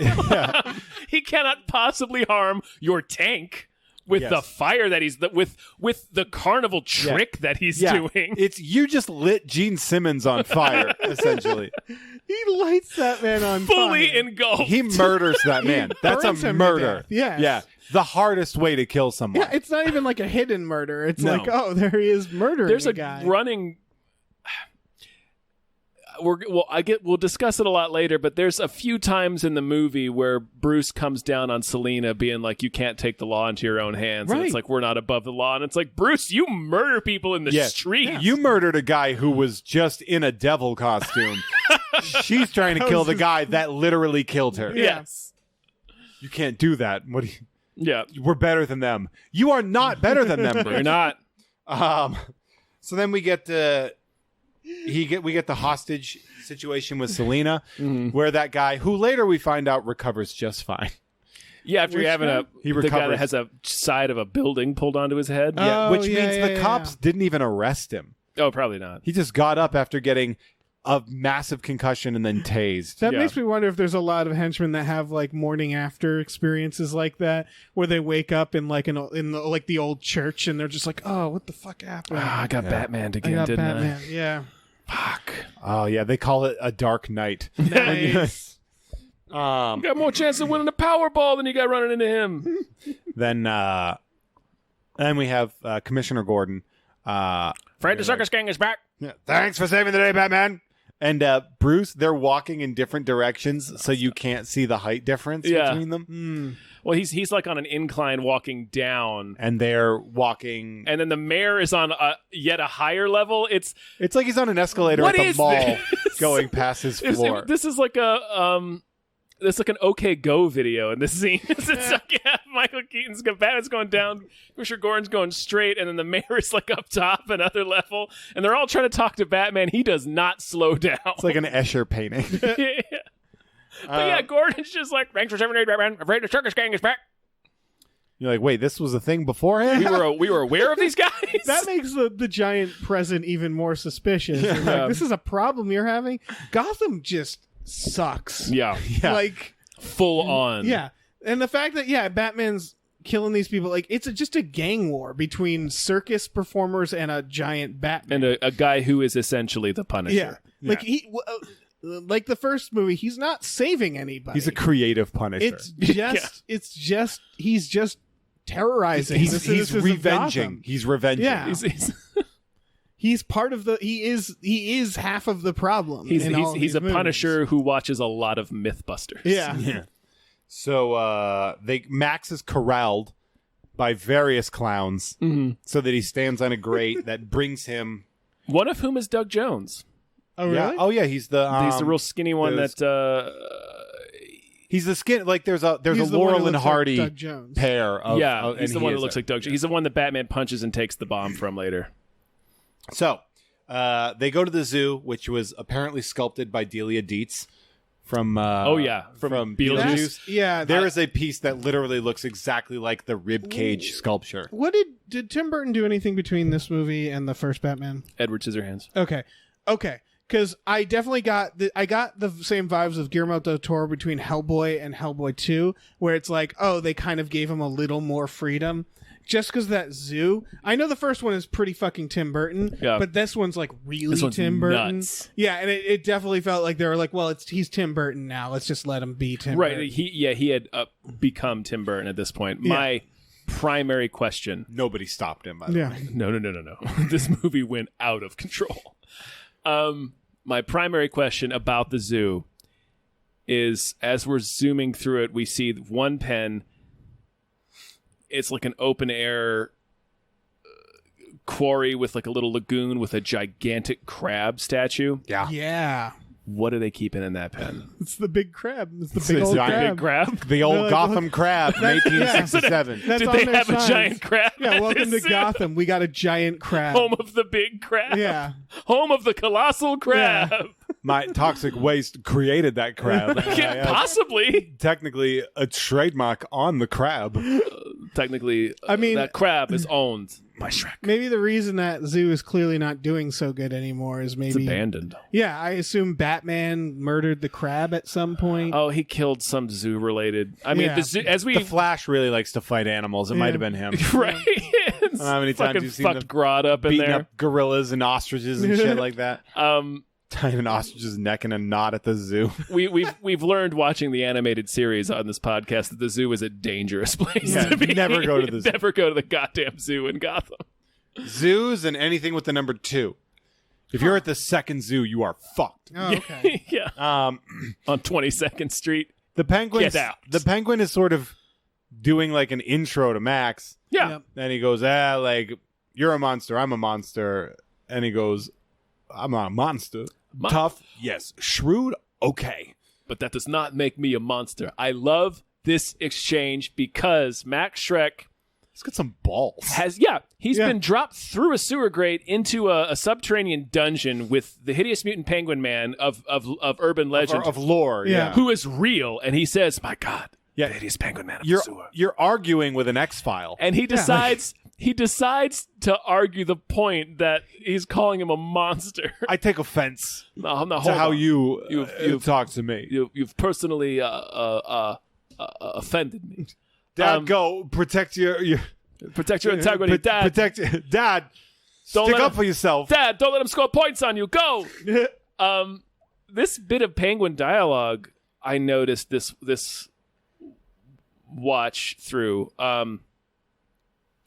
He cannot possibly harm your tank with the fire that he's with the carnival trick that he's doing. It's you just lit Gene Simmons on fire, essentially. He lights that man on fully fire. engulfed. He murders that man. That's a burns him to murder. death. Yes. Yeah. The hardest way to kill someone. Yeah, it's not even like a hidden murder. It's No. like, oh, there he is murdering There's a guy. running. We'll discuss it a lot later, but there's a few times in the movie where Bruce comes down on Selena being like, you can't take the law into your own hands. And it's Right. like, we're not above the law. And it's like, Bruce, you murder people in the street. You murdered a guy who was just in a devil costume. She's trying to kill the guy that literally killed her. Yes. You can't do that. What do you... Yeah. We're better than them. You are not better than them, Bruce. You're not. So then we get we get the hostage situation with Selena, where that guy, who later we find out recovers just fine. Yeah, after having the guy recovers. that has a side of a building pulled onto his head. Which means the cops didn't even arrest him. Oh, probably not. He just got up after getting a massive concussion and then tased. That makes me wonder if there's a lot of henchmen that have like morning after experiences like that, where they wake up in like like the old church and they're just like, oh, what the fuck happened? I got Batman again, I got didn't Batman. Yeah. Fuck. Oh yeah, they call it a dark night. Nice. You got more chance of winning a Powerball than you got running into him. Then we have Commissioner Gordon. Fred the Circus Gang is back. Yeah, thanks for saving the day, Batman. And Bruce, they're walking in different directions, so you can't see the height difference between them. Well, he's like on an incline walking down, And they're walking. and then the mayor is on yet a higher level. It's It's like he's on an escalator What at the is mall, this? going past his floor. this is like it's like an OK Go video in this scene. It's like, Michael Keaton's Batman's going down, Commissioner Gordon's going straight, and then the mayor is like up top, another level, and they're all trying to talk to Batman. He does not slow down. It's like an Escher painting. Yeah. But yeah, Gordon's just like, thanks for saving the day, Batman. Afraid the Circus Gang is back. You're like, wait, this was a thing beforehand? We were aware of these guys. That makes the giant present even more suspicious. Like, this is a problem you're having. Gotham just sucks. Yeah. Like Full on. yeah. And the fact that Batman's killing these people, like it's just a gang war between circus performers and a giant Batman. And a guy who is essentially the Punisher. Yeah. Like like the first movie, he's not saving anybody. He's a creative Punisher. It's just he's just terrorizing. He's the citizens of revenging. Gotham. He's revenging. Yeah. He's He's part of the. He is half of the problem. He's in all of a these movies. Punisher who watches a lot of Mythbusters. Yeah. So Max is corralled by various clowns so that he stands on a grate that brings him. One of whom is Doug Jones. Oh really? Yeah. Oh yeah, he's the He's the real skinny one there's- that. he's the skin. Like there's a He's the one Laurel who and looks like Hardy Doug Jones. pair. Of, he's and the one he that is looks like Doug Jones. He's the one that Batman punches and takes the bomb from later. So they go to the zoo, which was apparently sculpted by Delia Dietz from from Beetlejuice. Yeah. There is a piece that literally looks exactly like the rib cage sculpture. What did Tim Burton do anything between this movie and the first Batman? Edward Scissorhands. Okay. Because I definitely got the same vibes of Guillermo del Toro between Hellboy and Hellboy 2, where it's like, oh, they kind of gave him a little more freedom. Just because that zoo, I know the first one is pretty fucking Tim Burton, but this one's like really Tim Burton. Nuts. Yeah, and it definitely felt like they were like, well, he's Tim Burton now. Let's just let him be Tim Burton. Right. He had become Tim Burton at this point. My primary question. Nobody stopped him, by the way. No. This movie went out of control. My primary question about the zoo is, as we're zooming through it, we see one pen. It's like an open air quarry with like a little lagoon with a gigantic crab statue. Yeah. What are they keeping in that pen? It's the big crab. It's the It's big a old giant crab. Big crab? The old They're like, Gotham crab from 1867. That's Did on they their have a signs. giant crab? Yeah, at welcome to this zoo? Gotham. We got a giant crab. Home of the big crab. Yeah. Home of the colossal crab. My toxic waste created that crab. Yeah, possibly. Technically a trademark on the crab. Technically, I mean- that crab is owned by Shrek. Maybe the reason that zoo is clearly not doing so good anymore is It's maybe abandoned. Yeah, I assume Batman murdered the crab at some point. Oh, he killed some zoo related. I mean, Yeah. the zoo, as we The Flash really likes to fight animals. It might have been him. right. How many times Fucking you've seen fucked the Grodd up in beating there. up gorillas and ostriches and shit like that. Tying an ostrich's neck in a knot at the zoo. We've learned watching the animated series on this podcast that the zoo is a dangerous place Yeah, to be. never go to the zoo. Never go to the goddamn zoo in Gotham. Zoos and anything with the number 2. If you're at the second zoo, you are fucked. Oh, okay. Yeah. On 22nd Street. The penguin. Get out. The penguin is sort of doing like an intro to Max. Yeah. Yep. Then he goes, like, you're a monster, I'm a monster. And he goes, I'm not a monster. Tough, yes. Shrewd, okay. But that does not make me a monster. I love this exchange because Max Shrek He's got some balls. he's been dropped through a sewer grate into a subterranean dungeon with the hideous mutant penguin man of urban legend Of lore, Yeah. yeah. who is real, and he says, "My God, Yeah. the hideous penguin man of You're, the sewer." you're arguing with an X-File. And he decides to argue the point that he's calling him a monster. I take offense No, to how you You've- talk to me. You've personally offended me. Dad, go protect your Protect your integrity, Dad. Protect Dad. Don't Stick let up him- for yourself. Dad, don't let him score points on you. Go. This bit of penguin dialogue, I noticed this watch through,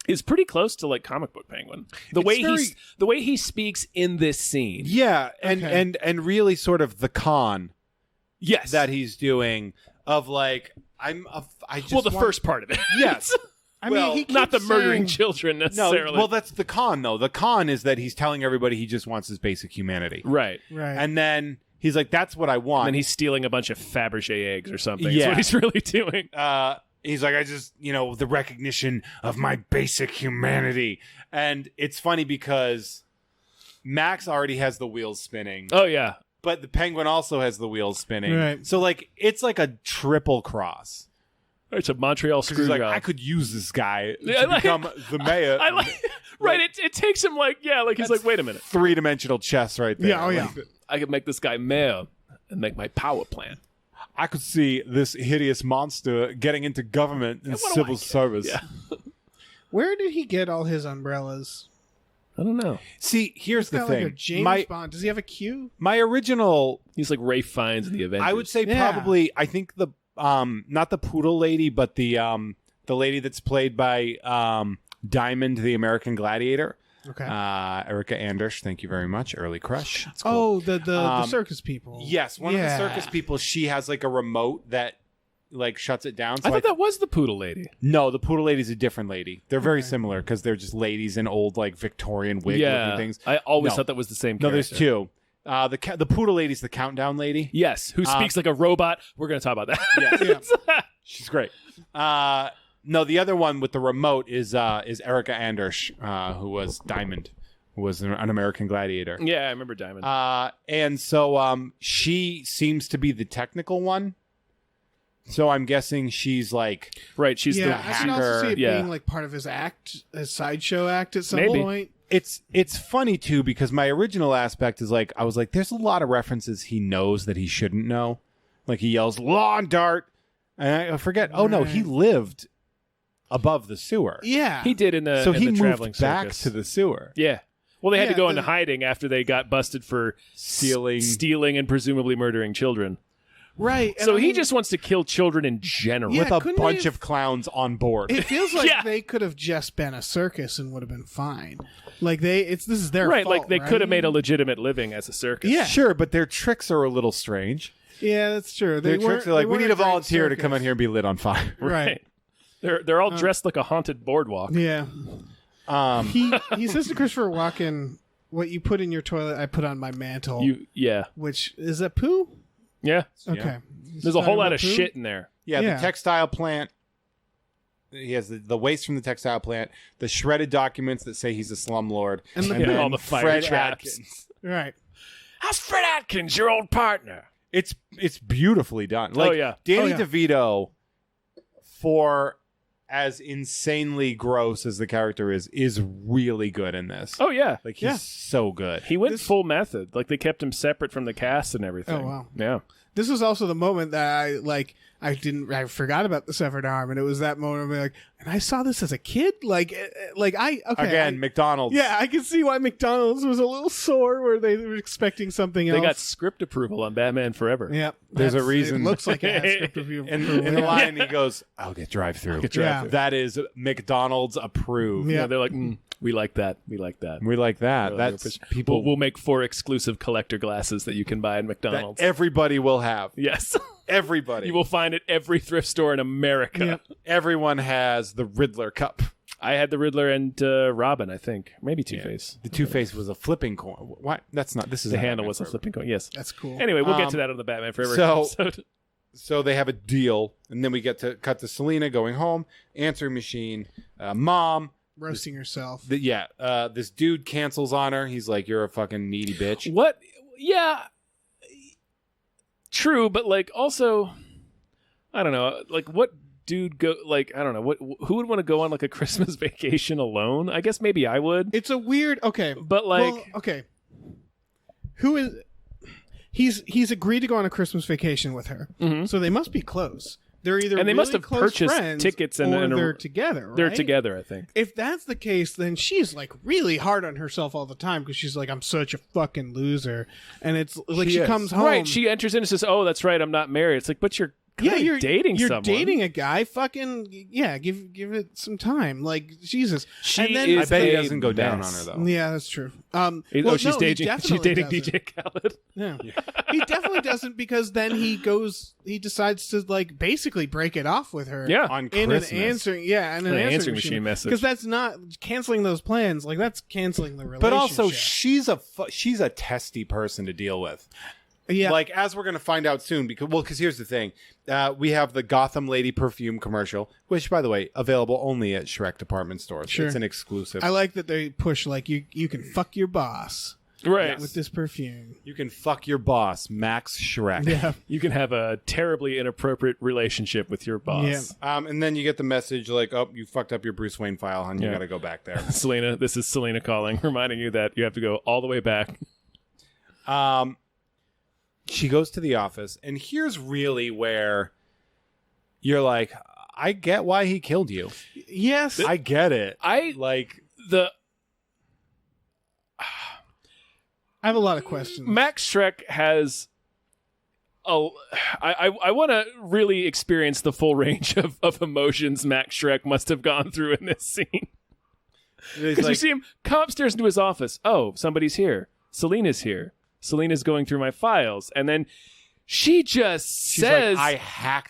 is pretty close to like comic book Penguin. The way he speaks in this scene. Yeah, and Okay. and really sort of the con Yes. that he's doing of like I just well, the want- first part of it. yes. I Well, mean, he Not the keeps murdering saying- children No, necessarily. well, that's the con, though. The con is that he's telling everybody he just wants his basic humanity. right. Right. And then he's like, that's what I want. And he's stealing a bunch of Fabergé eggs or something. Yeah. That's what he's really doing. He's like, I just, the recognition of my basic humanity. And it's funny because Max already has the wheels spinning, Oh, yeah. but the penguin also has the wheels spinning. Right. So, like, it's like a triple cross. It's a Montreal 'Cause he's screw like, job. I could use this guy to Yeah, I like- become the mayor. I like, right. It takes him he's like, wait a minute. Three-dimensional chess right there. Yeah, oh, yeah. Like, I could make this guy mayor and make my power plant. I could see this hideous monster getting into government and what do I civil get? service. Yeah. Where did he get all his umbrellas? I don't know. See, here's the Got thing. like a James my, Bond. Does he have a Q? my original, He's like Ray Fiennes in the Avengers. I would say Yeah. probably, I think the, not the poodle lady, but the lady that's played by Diamond, the American Gladiator. Okay. Erica Anders, thank you very much. Early crush. It's cool. Oh, the circus people. Yes, one of the Yeah. circus people, she has like a remote that like shuts it down. So I thought that was the poodle lady. No, the poodle lady's a different lady. They're very similar because they're just ladies in old like Victorian wig looking things. I always No. thought that was the same No, character. there's two. The poodle lady's the countdown lady. Yes, who speaks like a robot. We're going to talk about that. Yeah. She's great. No, the other one with the remote is Erica Anders, who was Diamond, who was an American Gladiator. Yeah, I remember Diamond. And so she seems to be the technical one. So I'm guessing she's like, right, she's Yeah, the I can also see it yeah. being like part of his act, his sideshow act at some Maybe. point. it's funny too because my original aspect is like I was like, there's a lot of references he knows that he shouldn't know. Like he yells lawn dart, and I forget. Oh no, he lived above the sewer. Yeah. He did in the So in he the traveling moved back circus. to the sewer. Yeah. Well, they had to Yeah, go into hiding after they got busted for stealing and presumably murdering children. Right. and So I he mean, just wants to kill children in general. Yeah, With a couldn't bunch they of clowns on board. It feels like Yeah. they could have just been a circus and would have been fine. Like this is their Right, fault, like they right? could have made a legitimate living as a circus. Yeah. Sure, but their tricks are a little strange. Yeah, that's true. Their tricks are like, we need a volunteer to come in in here and be lit on fire. Right. They're all dressed like a haunted boardwalk. Yeah. Um, He says to Christopher Walken, "What you put in your toilet, I put on my mantle." Yeah. Which is that poo? Yeah. Okay. There's a whole lot of shit in there. yeah, Yeah. the textile plant. He has the waste from the textile plant, the shredded documents that say he's a slumlord, And the- then all the fire Fred traps. Atkins. Right. How's Fred Atkins, your old partner? It's beautifully done. Like yeah. Danny Oh, yeah. DeVito for as insanely gross as the character is really good in this. Oh yeah, Like he's so good. he went full method. Like they kept him separate from the cast and everything. Oh, wow. Yeah. This was also the moment that I forgot about the severed arm, and it was that moment of like, and I saw this as a kid, McDonald's. Yeah, I can see why McDonald's was a little sore where they were expecting something else. They got script approval on Batman Forever. Yeah, There's a reason. It looks like it has script review. In the line, he goes, "I'll get drive-through." drive-through. That is McDonald's approved. Yeah. Yeah, they're like, we like that. We like that. We like that. We're like, That's people We'll make 4 exclusive collector glasses that you can buy at that McDonald's. everybody will have. Yes. Everybody. You will find at every thrift store in America. Yeah. Everyone has the Riddler cup. I had the Riddler and Robin, I think. Maybe Two-Face. The Two-Face was a flipping coin. What? That's not. This is The a handle Batman was a Forever. flipping coin. Yes. That's cool. Anyway, we'll get to that on the Batman Forever so- episode. So they have a deal, and then we get to cut to Selena going home, answering machine, mom. Roasting herself. This dude cancels on her. He's like, "You're a fucking needy bitch." What? Yeah. True, but like also, I don't know. Like, what dude go? Like, I don't know. Who would want to go on like a Christmas vacation alone? I guess maybe I would. It's a weird. Okay, But like, well, okay. Who is? He's agreed to go on a Christmas vacation with her, so they must be close. They're either and they really must have close purchased friends tickets or and they're together. They're right? together, I think. If that's the case, then she's like really hard on herself all the time because she's like, I'm such a fucking loser, and it's like she is. comes home. Right. She enters in and says, "Oh, that's right. I'm not married." It's like, but you're you're dating you're someone. dating a guy. Fucking give it some time. Like Jesus. She and then, is I bet he a doesn't go down on mess. her though. Yeah, that's true. She's no, he dating. She's definitely dating doesn't. DJ Khaled. Yeah. He definitely doesn't because then he decides to like basically break it off with her. Yeah. On In Christmas. an answering machine message. Because that's not canceling those plans. Like that's canceling the relationship. But also, she's a testy person to deal with. yeah. Like, as we're going to find out soon, because here's the thing. We have the Gotham Lady perfume commercial, which, by the way, available only at Shrek department stores. Sure. It's an exclusive. I like that they push like you can fuck your boss Right. with this perfume. You can fuck your boss, Max Shrek. Yeah. You can have a terribly inappropriate relationship with your boss. Yeah. And then you get the message like, "Oh, you fucked up your Bruce Wayne file, hon. You Yeah. got to go back there." Selena, this is Selena calling, reminding you that you have to go all the way back. She goes to the office, and here's really where you're like, I get why he killed you. Yes. I get it. I have a lot of questions. Max Shrek has I want to really experience the full range of emotions Max Shrek must have gone through in this scene. Because you see him come upstairs into his office. Oh, somebody's here. Selena's here. Selena's going through my files. And then she just says, like,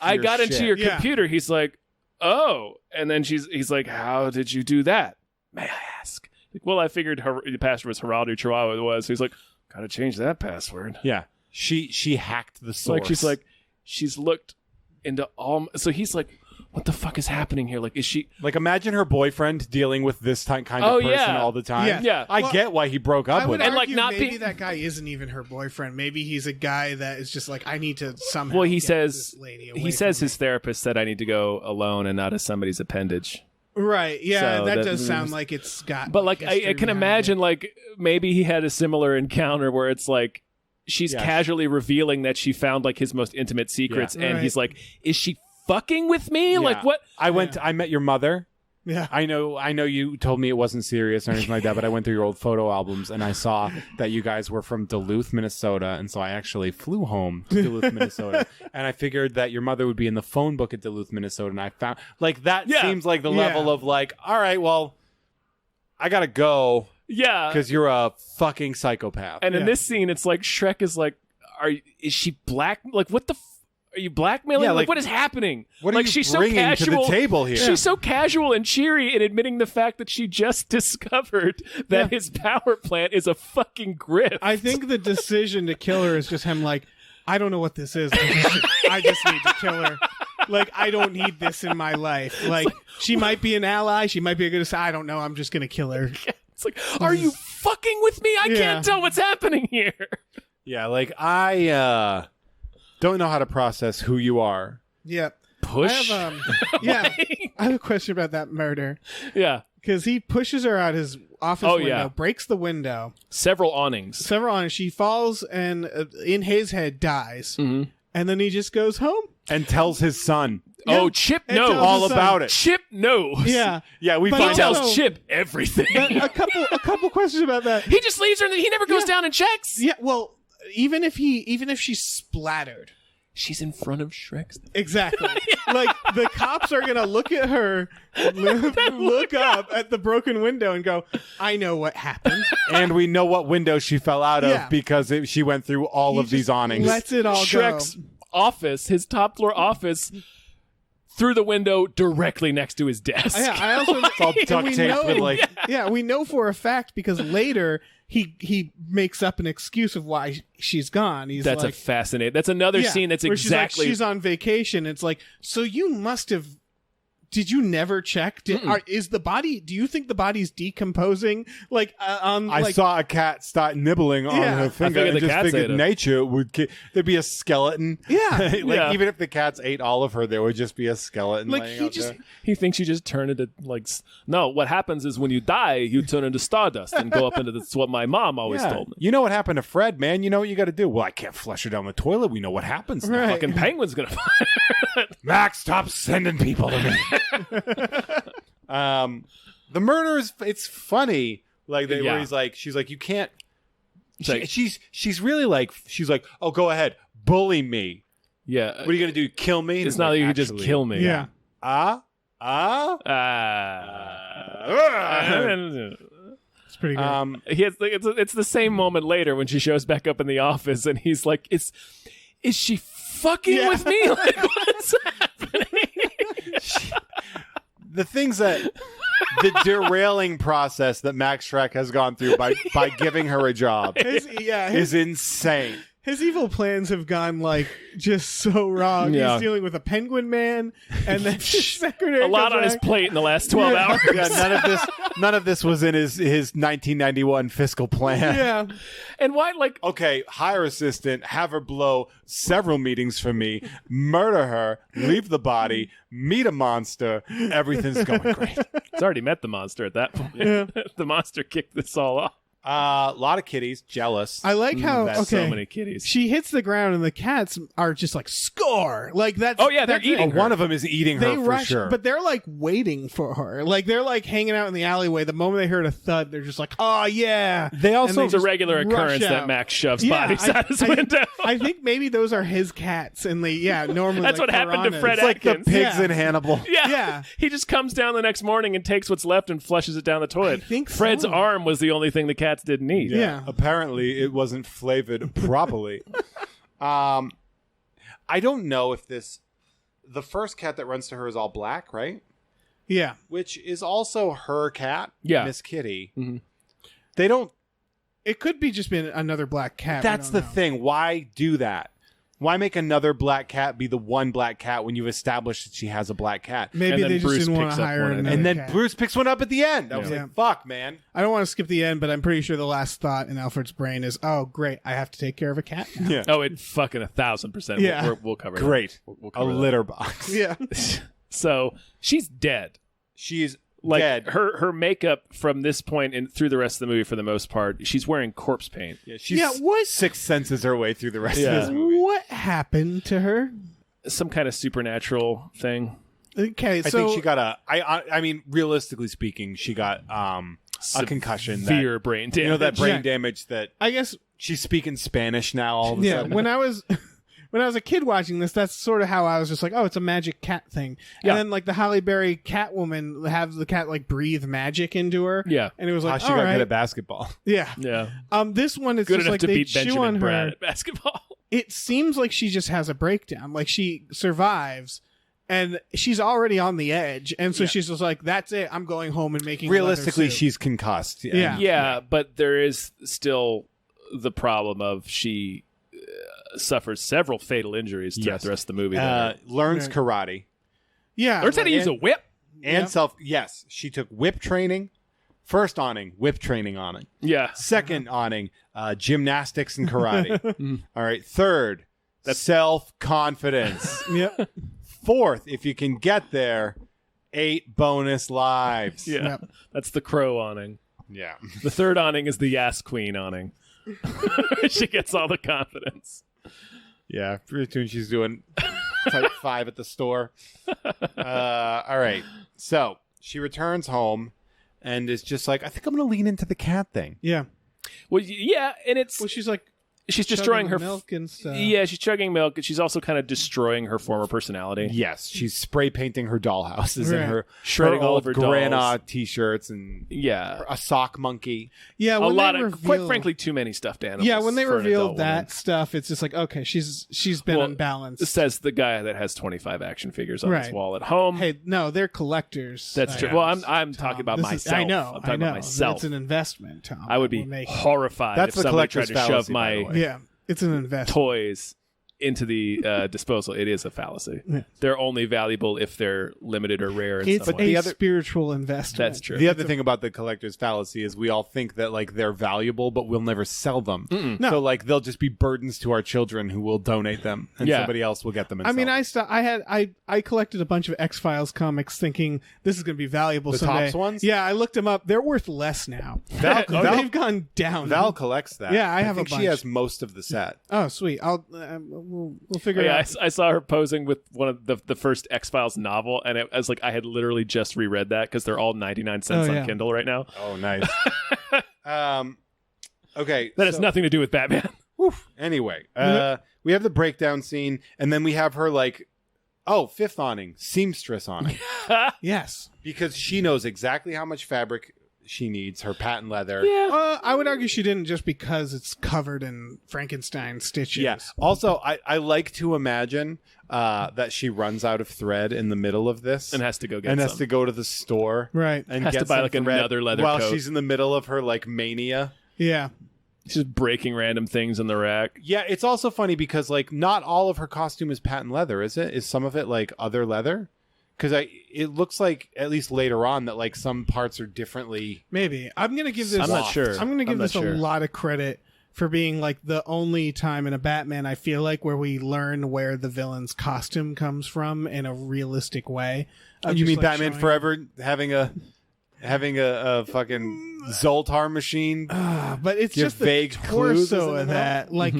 I got into your Yeah. computer. He's like, oh. And then he's like, how did you do that? May I ask? Like, well, I figured the password was Geraldo Chihuahua was. He's like, gotta change that password. Yeah. She hacked the source. She's looked into all. So he's like, what the fuck is happening here? Like, is she like, imagine her boyfriend dealing with this kind of Oh, person yeah. all the time. Yeah. Yeah. I Well, get why he broke up I with would her. And, like, argue not maybe being- that guy isn't even her boyfriend. Maybe he's a guy that is just like, I need to somehow. Well, he get says this lady away he says from his therapist said I need to go alone and not as somebody's appendage. me. Right. Yeah, So that that- does sound like it's got. But like I history can behind imagine it. like maybe he had a similar encounter where it's like she's Yes. casually revealing that she found like his most intimate secrets Yeah. and Right. he's like, is she fucking with me? Yeah. Like what? I met your mother. Yeah. I know you told me it wasn't serious or anything like that, but I went through your old photo albums and I saw that you guys were from Duluth, Minnesota, and so I actually flew home to Duluth, Minnesota, and I figured that your mother would be in the phone book at Duluth, Minnesota, and I found like that Yeah. seems like the Yeah. level of like, all right, well, I gotta go Yeah. because you're a fucking psychopath. And in Yeah. this scene it's like Shrek is like, is she black? Like what the are you blackmailing? Yeah, like, like, what is happening? what are like you she's so bringing to the casual table here? She's so casual and cheery in admitting the fact that she just discovered that his power plant is a fucking grift. I think the decision to kill her is just him like, I don't know what this is. I just need to kill her. Like, I don't need this in my life. Like, she might be an ally. She might be a good. I don't know. I'm just gonna kill her. It's like, are you fucking with me? I Yeah. can't tell what's happening here. Yeah, like I don't know how to process who you are. Yeah. push. I have a question about that murder. Yeah. Because he pushes her out his office window, breaks the window. Several awnings. She falls and in his head dies. Mm-hmm. And then he just goes home. And tells his son. Yeah. Oh, Chip And knows tells all his son. about it. Chip knows. Yeah. Yeah, we But He find also- out. tells Chip everything. A couple questions about that. He just leaves her and he never goes down and checks. Yeah, well, even if she's splattered. She's in front of Shrek's. Exactly. Like, the cops are going to look at her, look up at the broken window and go, I know what happened. And we know what window she fell out of Yeah. because she went through all He of these just awnings. lets it all Shrek's go. office, his top floor office, through the window directly next to his desk. Yeah, I also It's all and duct we taped know- with like Yeah, we know for a fact because later he makes up an excuse of why she's gone. He's That's like, a fascinating. That's another yeah, scene that's where exactly. she's on vacation. It's like, so you must have. Did you never check? Is the body? Do you think the body's decomposing? Like I saw a cat start nibbling on Yeah. her I finger figured and the just cats figured ate it. nature would there'd be a skeleton. Yeah. Like even if the cats ate all of her, there would just be a skeleton. Like, laying he out just- there. He thinks you just turn into no. What happens is when you die, you turn into stardust and go up into. That's what my mom always Yeah. told me. You know what happened to Fred, man? You know what you got to do? Well, I can't flush her down the toilet. We know what happens. now. Right. Fucking penguin's gonna find. Max, stop sending people to me. The murder is funny. Like Yeah. where she's like, you can't. It's like- She's really like, she's like, oh, go ahead, bully me. Yeah, What are you gonna do? Kill me? it's not like you can just kill me. yeah. It's pretty good. He has, it's the same moment later when she shows back up in the office and he's like, is she fucking with me? Like, what's happening? The things that the derailing process that Max Shrek has gone through by giving her a job is insane. His evil plans have gone like just so wrong. Yeah. He's dealing with a penguin man, and then his secretary. A lot comes on his back. plate in the last 12 hours. Yeah, none of this was in his 1991 fiscal plan. Yeah, And why, like, Okay, hire assistant, have her blow several meetings for me, murder her, leave the body, meet a monster. Everything's going great. it's already met the monster at that point. The monster kicked this all off. A lot of kitties, jealous. I like how That's So many kitties. she hits the ground and the cats are just like score. Like that's Oh, yeah, they're that's it. eating her. One of them is eating They her for rush, sure. but they're like waiting for her. Like they're like hanging out in the alleyway. The moment they heard a thud, they're just like, "Oh yeah!" They also- And It's a just regular rush occurrence that out. Max shoves Yeah, bodies out his window. I think maybe those are his cats, and they normally That's like what happened to piranhas. Fred it's like the Atkins. pigs Yeah. in Hannibal. Yeah. He just comes down the next morning and takes what's left and flushes it down the toilet. I think Fred's so. arm was the only thing the cats didn't eat. Yeah. Apparently, it wasn't flavored properly. I don't know if the first cat that runs to her is all black, right? Yeah. Which is also her cat, Yeah. Miss Kitty. Mhm. They don't. It could be just been another black cat. we That's don't the know. thing. Why do that? Why make another black cat be the one black cat when you've established that she has a black cat? Maybe And then they just Bruce didn't want picks to up hire one of them. another And then cat. Bruce picks one up at the end. I was Yeah. like, fuck, man. I don't want to skip the end, but I'm pretty sure the last thought in Alfred's brain is, "Oh, great! I have to take care of a cat now." Yeah. Oh, it fucking 1,000%. Yeah. We'll cover Great. that. We'll A cover that. litter box. Yeah. So she's dead. She's Like dead. her makeup from this point and through the rest of the movie, for the most part, she's wearing corpse paint. Yeah, she's Yeah, what- six senses her way through the rest Yeah. of this movie. What happened to her? Some kind of supernatural thing. Okay, I so think she got I mean, realistically speaking, she got a concussion. Severe brain damage. You know, that brain Yeah. damage that I guess she's speaking Spanish now all of a yeah. sudden. When I was a kid watching this, that's sort of how I was just like, "Oh, it's a magic cat thing." Yeah. And then like the Halle Berry Catwoman have the cat like breathe magic into her. Yeah. And it was How like, she all got right. good at basketball. Yeah. Yeah. This one is Good just enough like to they beat chew Benjamin on Bratt her. at basketball. It seems like she just has a breakdown. Like she survives, and she's already on the edge, and so she's just like, "That's it. I'm going home and making." a leather Realistically, suit." she's concussed. Yeah. Yeah, but there is still the problem of she suffers several fatal injuries throughout Yes. the rest of the movie. that are- Learns Right. karate yeah. learns how to like- use a whip. and Yes, she took whip training. First awning, whip training awning. Yeah. Second awning, gymnastics and karate. All right. Third, self confidence. Yep. fourth, if you can get there, 8 bonus lives. Yeah, Yep. that's the crow awning. Yeah. The third awning is the Yas Queen awning. She gets all the confidence. Yeah, pretty soon she's doing type 5 at the store. All right. So she returns home and is just like, I think I'm going to lean into the cat thing. Yeah. Well, yeah, and it's Well, she's like she's destroying her chugging milk and stuff. Yeah, she's chugging milk, and she's also kind of destroying her former personality. Yes, she's spray painting her dollhouses Right. and her Shredding all old of her Grana dolls. t-shirts and Yeah, a sock monkey. Yeah, a when lot they of, reveal, quite frankly, too many stuffed animals. Yeah, when they for an revealed adult that woman. stuff, it's just like, okay, she's been Well, unbalanced. Says the guy that has 25 action figures on his Right. wall at home. Hey, no, they're collectors. That's true. Well, I'm talking about myself. I know. I'm talking about myself. It's an investment, Tom. I would be We're making- horrified That's if the somebody tried collector's to shove fallacy, by the my way. Yeah, it's an investment. toys into the disposal. It is a fallacy. Yeah. They're only valuable if they're limited or rare in It's some a way. spiritual investment. That's true. The other thing about the collector's fallacy is we all think that like they're valuable, but we'll never sell them. No. So like they'll just be burdens to our children who will donate them, and Yeah. somebody else will get them. And I mean, sell them. I collected a bunch of X-Files comics thinking this is going to be valuable The someday. Topps ones? Yeah, I looked them up. They're worth less now. They've gone down. Val collects that. Yeah, I have a think she bunch. has most of the set. Oh, sweet. We'll figure Yeah, it out. I saw her posing with one of the first X-Files novel, and it was like I had literally just reread that because they're all 99 cents Oh, on yeah. Kindle right now. Oh, nice. Okay, That has nothing to do with Batman. Anyway, we have the breakdown scene, and then we have her like, fifth awning, seamstress awning, Yes. because she knows exactly how much fabric she needs, her patent leather. Yeah. I would argue she didn't just because it's covered in Frankenstein stitches. Yeah. Also, I like to imagine that she runs out of thread in the middle of this And has to go get and some. has to go to the store Right. and Has get to buy some like thread another leather while coat. she's in the middle of her like mania. Yeah. She's just breaking random things in the rack. Yeah, it's also funny because like not all of her costume is patent leather, is it? Is some of it like other leather? Because it looks like at least later on that like some parts are differently. Maybe. I'm going to give this I'm not sure. I'm going to give I'm not this sure. a lot of credit for being like the only time in a Batman I feel like where we learn where the villain's costume comes from in a realistic way. You Just, mean like, Batman showing- Forever having a fucking Zoltar machine? But it's Give just the vague clues, torso isn't of it? that. Like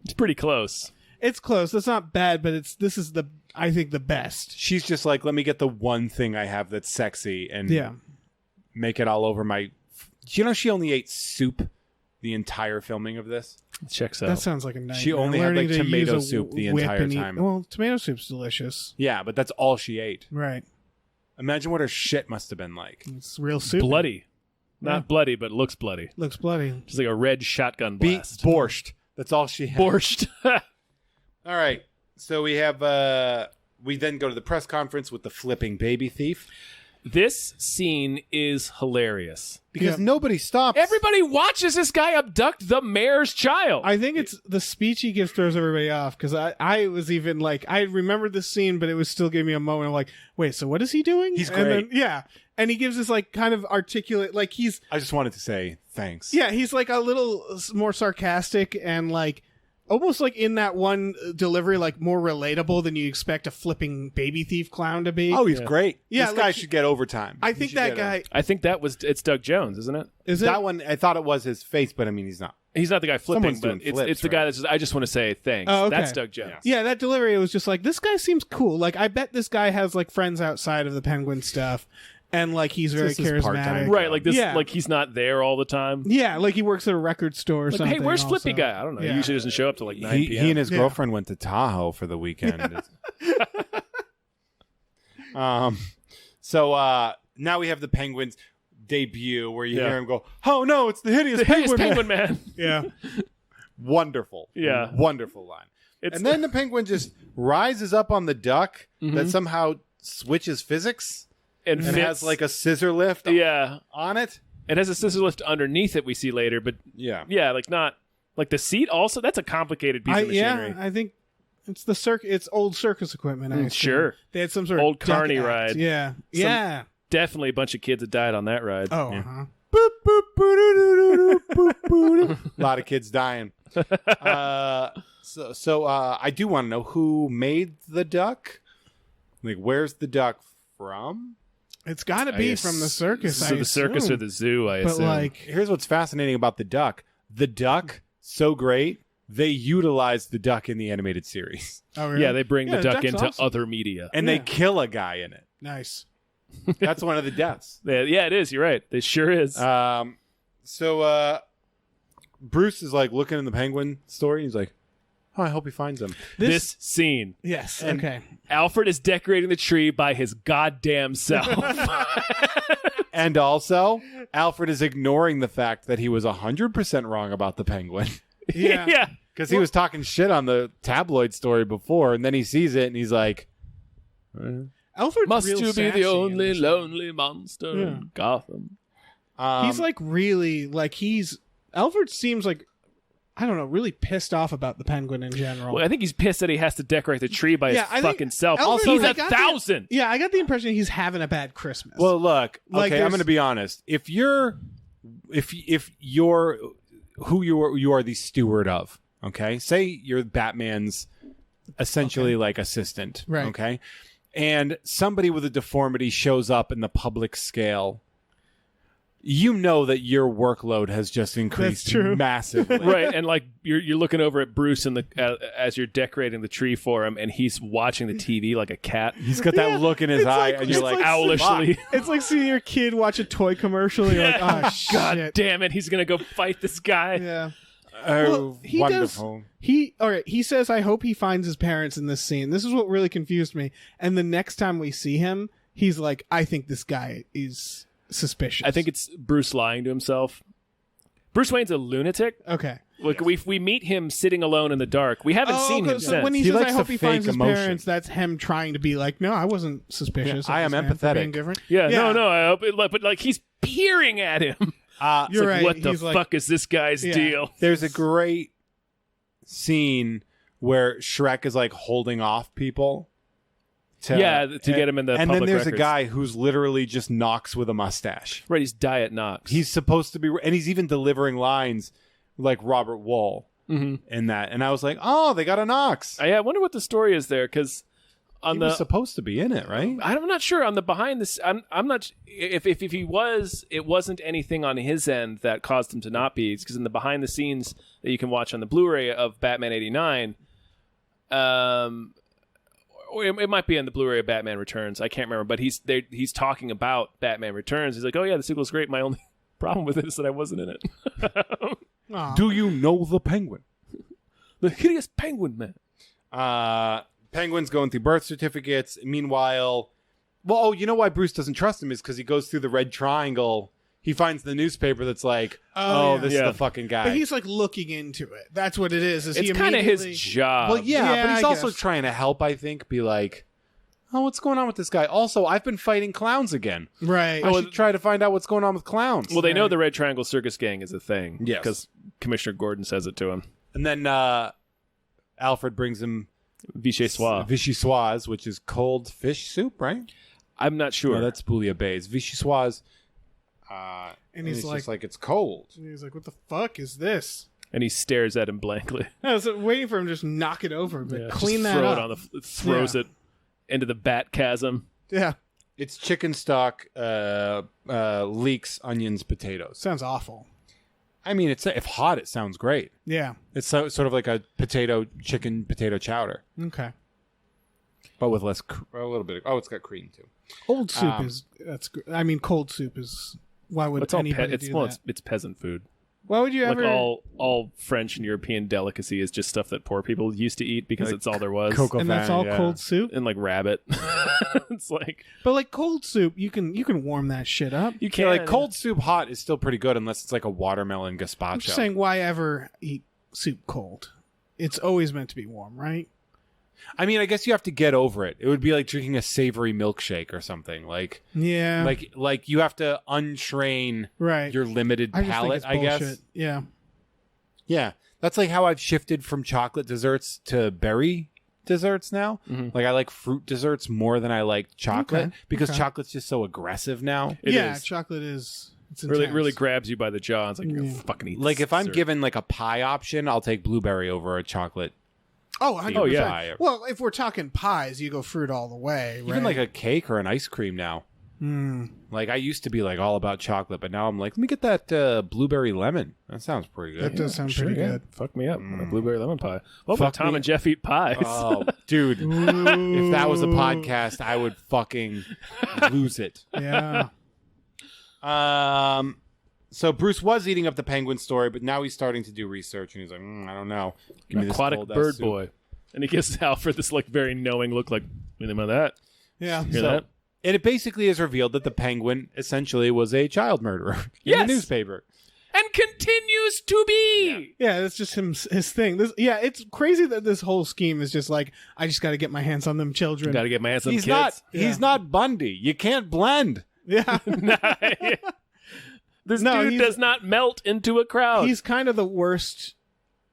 It's pretty close. it's close. It's not bad, but this is I think the best. She's just like, let me get the one thing I have that's sexy and Yeah. make it all over my. You know, she only ate soup the entire filming of this. Checks out. That sounds like a nightmare. She only had, Learning like, to tomato use a soup the whip entire and eat- time. Well, tomato soup's delicious. Yeah, but that's all she ate. Right. Imagine what her shit must have been like. It's real soup. bloody. Not Yeah. bloody, but looks bloody. Looks bloody. Just like a red shotgun Beat blast. borscht. That's all she had. Borscht. All right. So we have. We then go to the press conference with the flipping baby thief This scene is hilarious. because Yeah. nobody stops. Everybody watches this guy abduct the mayor's child. I think it's the speech he gives throws everybody off because I was even like I remembered the scene, but it was still giving me a moment of like, wait, so what is he doing? He's And great. then, and he gives this like kind of articulate, like he's I just wanted to say thanks. he's like a little more sarcastic and like almost like in that one delivery, like more relatable than you expect a flipping baby thief clown to be. Oh, he's great. Yeah, this guy like, should get overtime. I He think should that get guy I think it's Doug Jones, isn't it? is it. That one, I thought it was his face, but I mean, he's not. He's not the guy flipping, Someone's but doing it's flips, the guy right? that's just, I just want to say thanks. Oh, okay. That's Doug Jones. Yeah. Yeah, that delivery was just like, this guy seems cool. Like, I bet this guy has like friends outside of the Penguin stuff, and like he's very This is part-time. charismatic. Right, like this, Yeah. like he's not there all the time. Yeah, like he works at a record store or Like, something. hey, where's also. Flippy guy? I don't know. Yeah. He usually doesn't show up till like 9 He p.m. and his Yeah. girlfriend went to Tahoe for the weekend. So now we have the Penguins debut where you Yeah. hear him go, "Oh no, it's the hideous the hideous penguin, penguin man. Yeah. Wonderful. Yeah. Wonderful line. It's And then the penguin just rises up on the duck Mm-hmm. that somehow switches physics and and fits, has like a scissor lift yeah. on it. It has a scissor lift underneath it we see later, but Yeah. yeah, like not like the seat also. That's a complicated piece of machinery. I think it's it's old circus equipment. I assume. Sure. They had some sort Old of duck carny act. ride. Yeah. Yeah. Definitely a bunch of kids that died on that ride. Oh, Yeah. uh-huh. A lot of kids dying. So I do want to know who made the duck. Like, where's the duck from? It's got to be from the circus. So the circus or the zoo, I assume. But like, Here's what's fascinating about the duck. The duck, so great, they utilize the duck in the animated series. oh, really? Yeah, they bring the duck duck's into awesome. other media. And they kill a guy in it. Nice. That's one of the deaths. Yeah, it is. You're right. It sure is. So Bruce is like looking in the penguin story. He's like, oh, I hope he finds him. This scene. Yes. And- okay. Alfred is decorating the tree by his goddamn self. And also, Alfred is ignoring the fact that he was 100% wrong about the penguin. Yeah. yeah. Because he was talking shit on the tabloid story before, and then he sees it and he's like, Alfred's Must real you be sassy the in only this. lonely monster in Gotham? He's like really like Alfred seems like I don't know, really pissed off about the penguin in general. Well, I think he's pissed that he has to decorate the tree by his I think fucking self. Alfred- He's I a got 1,000. Yeah, I got the impression he's having a bad Christmas. well, look, Like, okay, I'm there's- going to be honest. If you're who you are the steward of, okay? Say you're Batman's essentially like assistant, Right. okay? And somebody with a deformity shows up in the public scale. You know that your workload has just increased true. massively. Right, and like you're looking over at Bruce and as you're decorating the tree for him, and he's watching the TV like a cat. He's got that look in his It's eye, like- and you're it's like, like owlishly. it's like seeing your kid watch a toy commercial. You're like, oh God shit. damn it, he's gonna go fight this guy. Yeah. oh, Well, he wonderful. He says, I hope he finds his parents in this scene. This is what really confused me. And the next time we see him, he's like, I think this guy is suspicious. I think it's Bruce lying to himself. Bruce Wayne's a lunatic. okay. Like we meet him sitting alone in the dark. We haven't seen him so since. when he He says, likes I hope to he fake finds his emotion. parents, that's him trying to be like, no, I wasn't suspicious. Yeah, I of am this man for being empathetic. different. yeah, no, I hope but like he's peering at him. Uh, You're Like, right. what the He's like- fuck is this guy's Yeah. deal? there's a great scene where Shrek is like holding off people to get him in the and then public there's a records. guy who's literally just Knox with a mustache. Right, he's Diet Knox. He's supposed to be, and he's even delivering lines like Robert Wall Mhm. in that. And I was like, oh, they got a Knox. I wonder what the story is there, because on He the was supposed to be in it, right? I'm not sure on the behind this. I'm not if he was. It wasn't anything on his end that caused him to not be. It's because in the behind the scenes that you can watch on the Blu-ray of Batman '89, or it might be on the Blu-ray of Batman Returns. I can't remember, but he's talking about Batman Returns. He's like, oh yeah, the sequel's great. My only problem with it is that I wasn't in it. Aw. Do you know the Penguin? The hideous Penguin Man. Penguin's going through birth certificates. Meanwhile, well, you know why Bruce doesn't trust him is because he goes through the red triangle. He finds the newspaper that's like, Oh, yeah. this Yeah. is the fucking guy. But he's like looking into it. That's what it is. It's kind of his job. well, yeah, Yeah, but he's I also guess. trying to help, I think, be like, oh, what's going on with this guy? Also, I've been fighting clowns again. Right. I should try to find out what's going on with clowns. Well, they know the Red Triangle Circus Gang is a thing. Yes. because Commissioner Gordon says it to him. And then Alfred brings him Vichyssoise. vichyssoise, which is cold fish soup, right? I'm not sure. No, that's bouillabaisse. Vichyssoise. And he's it's like, just like, it's cold. he's like, what the fuck is this? and he stares at him blankly. I was waiting for him to just knock it over, but Yeah, clean just that throw up. it on the throws Yeah. it into the bat chasm. Yeah. It's chicken stock, leeks, onions, potatoes. Sounds awful. I mean, if hot, it sounds great. Yeah. It's sort of like a chicken potato chowder, Okay. but with less, a little bit. It's got cream too. Old soup I mean, cold soup is. Why would It's all anybody do that? it's peasant food. Why would you Like ever? all French and European delicacy is just stuff that poor people used to eat because Like it's all there was. cocoa and that's fan, all yeah. cold soup. And like rabbit. It's like But like cold soup, you can warm that shit up. you Yeah, can't like cold soup hot is still pretty good unless it's like a watermelon gazpacho. I'm just saying, why ever eat soup cold? It's always meant to be warm, right? I mean, I guess you have to get over it. It would be like drinking a savory milkshake or something. Like Yeah. like you have to untrain right. your limited I just think palate, it's I guess. bullshit. Yeah. Yeah. That's like how I've shifted from chocolate desserts to berry desserts now. Mhm. Like I like fruit desserts more than I like chocolate Okay, because okay. chocolate's just so aggressive now. It yeah. is. Chocolate is. It's really intense. really grabs you by the jaw. It's like you're Yeah. gonna fucking eat Like this if I'm dessert. given like a pie option, I'll take blueberry over a chocolate. Oh, 100%. Oh, yeah. Well, if we're talking pies, you go fruit all the way, right? Even like a cake or an ice cream now. Like I used to be like all about chocolate, but now I'm like, let me get that blueberry lemon. That sounds pretty good. That does sound pretty good. Fuck me up. A blueberry lemon pie. What about Tom and Jeff eat pies? Oh, dude. If that was a podcast, I would fucking lose it. Yeah. So Bruce was eating up the penguin story, but now he's starting to do research, and he's like, I don't know. Give me this Aquatic cold-ass bird soup. boy. And he gives Alfred this like very knowing look like, anything about that? Yeah. Hear that? And it basically is revealed that the penguin essentially was a child murderer in Yes. the newspaper. And continues to be. Yeah, that's just his thing. It's crazy that this whole scheme is just like, I just got to get my hands on them children. Got to get my hands on He's kids. He's not Bundy. You can't blend. Yeah. This No, dude he's- does not melt into a crowd. He's kind of the worst,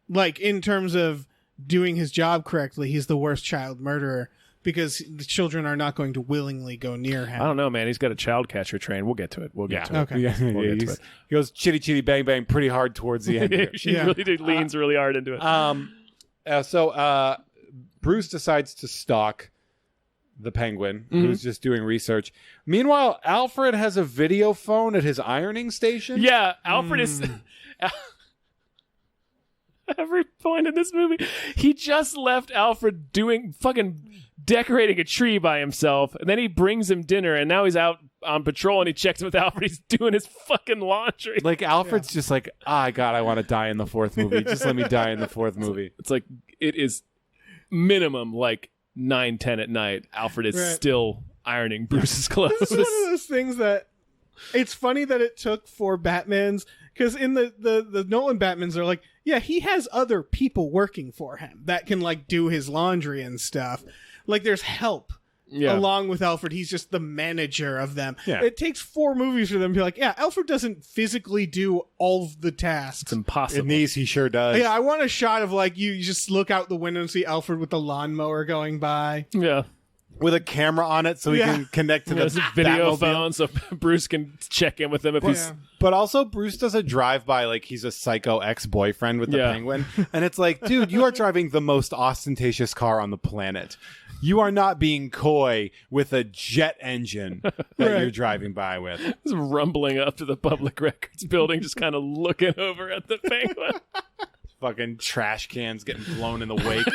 like, in terms of doing his job correctly, he's the worst child murderer because the children are not going to willingly go near him. I don't know, man. He's got a child catcher train. We'll get to it. We'll get to it. Okay. Yeah, We'll get to he's- it. he goes chitty chitty bang bang pretty hard towards the end. Here. She Yeah. really leans really hard into it. So Bruce decides to stalk the penguin, who's just doing research. Meanwhile, Alfred has a video phone at his ironing station. Yeah, Alfred is... Every point in this movie, he just left Alfred doing fucking decorating a tree by himself, and then he brings him dinner, and now he's out on patrol, and he checks with Alfred. He's doing his fucking laundry. Like Alfred's just like, God, I want to die in the fourth movie. Just let me die in the fourth movie. It's like, it is minimum like 9-10 at night. Alfred is Right. still ironing Bruce's clothes. This is one of those things that it's funny that it took for Batmans, because in the Nolan Batmans are like, yeah, he has other people working for him that can like do his laundry and stuff. Like there's help along with Alfred. He's just the manager of them. Yeah. It takes 4 movies for them to be like, yeah, Alfred doesn't physically do all of the tasks. It's impossible. In these, he sure does. Yeah, I want a shot of like you just look out the window and see Alfred with the lawnmower going by. Yeah. With a camera on it so he Yeah. can connect to There's the a video Batmobile. phone so Bruce can check in with him if he's... Yeah. But also, Bruce does a drive-by like he's a psycho ex-boyfriend with the Yeah. penguin. And it's like, dude, you are driving the most ostentatious car on the planet. You are not being coy with a jet engine that you're driving by with. He's rumbling up to the public records building, just kind of looking over at the penguin. Fucking trash cans getting blown in the wake.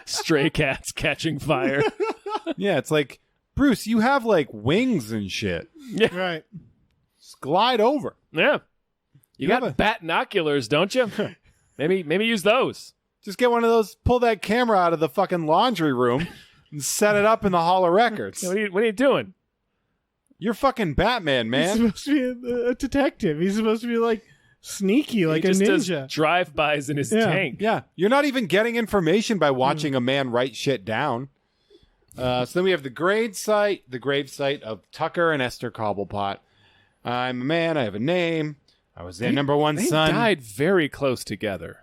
Stray cats catching fire. Yeah, it's like, Bruce, you have like wings and shit. Right. Just glide over. Yeah. You have got a- bat binoculars, don't you? Maybe use those. Just get one of those, pull that camera out of the fucking laundry room and set it up in the Hall of Records. What are you doing? You're fucking Batman, He's man. supposed to be a detective. He's supposed to be like sneaky, like he a just does ninja. drive-bys in his Yeah. tank. Yeah, you're not even getting information by watching a man write shit down. So then we have the grave site of Tucker and Esther Cobblepot. I'm a man. I have a name. I was their number one They son. died very close together.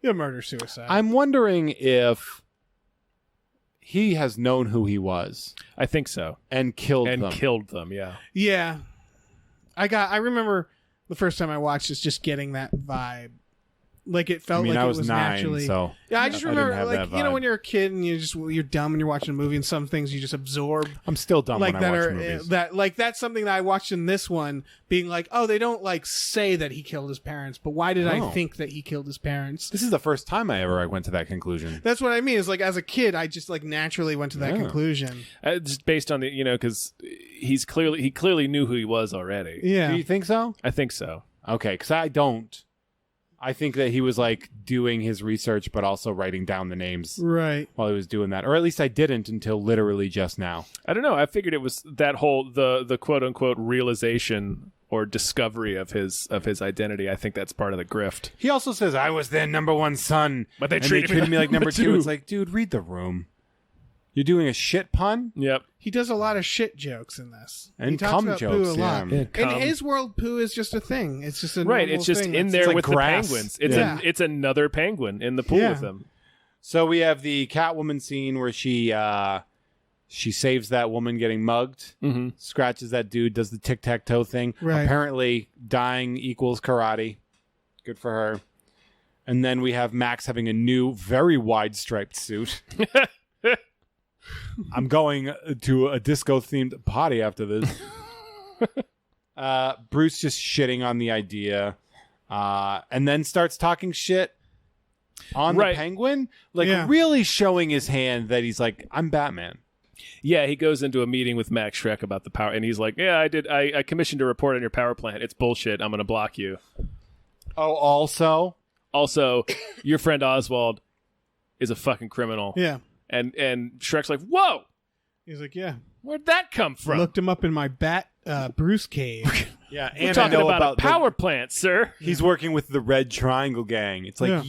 Yeah, murder-suicide. I'm wondering if he has known who he was I think so. and killed And them. killed them, yeah. Yeah. I remember the first time I watched this just getting that vibe. Like it felt I mean, like I it was was 9, naturally. so Yeah, I just didn't remember have like that you know vibe. when you're a kid and you're dumb and you're watching a movie and some things you just absorb I'm still dumb like when I that watch are movies. that's something that I watched in this one being like, oh, they don't like say that he killed his parents, but why did I Oh. think that he killed his parents? This is the first time I ever went to that conclusion. That's what I mean. Is like as a kid, I just like naturally went to that conclusion. Just based on the, because he clearly knew who he was already. Yeah. Do you think so? I think so. Okay, because I don't. I think that he was like doing his research, but also writing down the names Right. while he was doing that. Or at least I didn't until literally just now. I don't know. I figured it was that whole the quote unquote realization or discovery of his identity. I think that's part of the grift. He also says, I was their number one son. But they and treated me like number two. two. It's like, dude, read the room. You're doing a shit pun? Yep. He does a lot of shit jokes in this. And he talks cum about jokes, poo a lot. yeah. In his world, poo is just a thing. It's just a Right. normal It's just thing. in It's there like with grass. the penguins. It's Yeah. it's another penguin in the pool Yeah. with them. So we have the Catwoman scene where she saves that woman getting mugged, scratches that dude, does the tic-tac-toe thing. Right. Apparently, dying equals karate. Good for her. And then we have Max having a new, very wide striped suit. I'm going to a disco-themed party after this. Bruce just shitting on the idea. And then starts talking shit on the Penguin. Like, really showing his hand that he's like, I'm Batman. Yeah, he goes into a meeting with Max Schreck about the power, and he's like, yeah, I commissioned a report on your power plant. It's bullshit. I'm going to block you. Oh, Also, your friend Oswald is a fucking criminal. Yeah. And Shrek's like, whoa! He's like, yeah. Where'd that come from? Looked him up in my Bruce cave. Yeah, We're and talking I know about a power plant, sir. He's working with the Red Triangle Gang. It's like,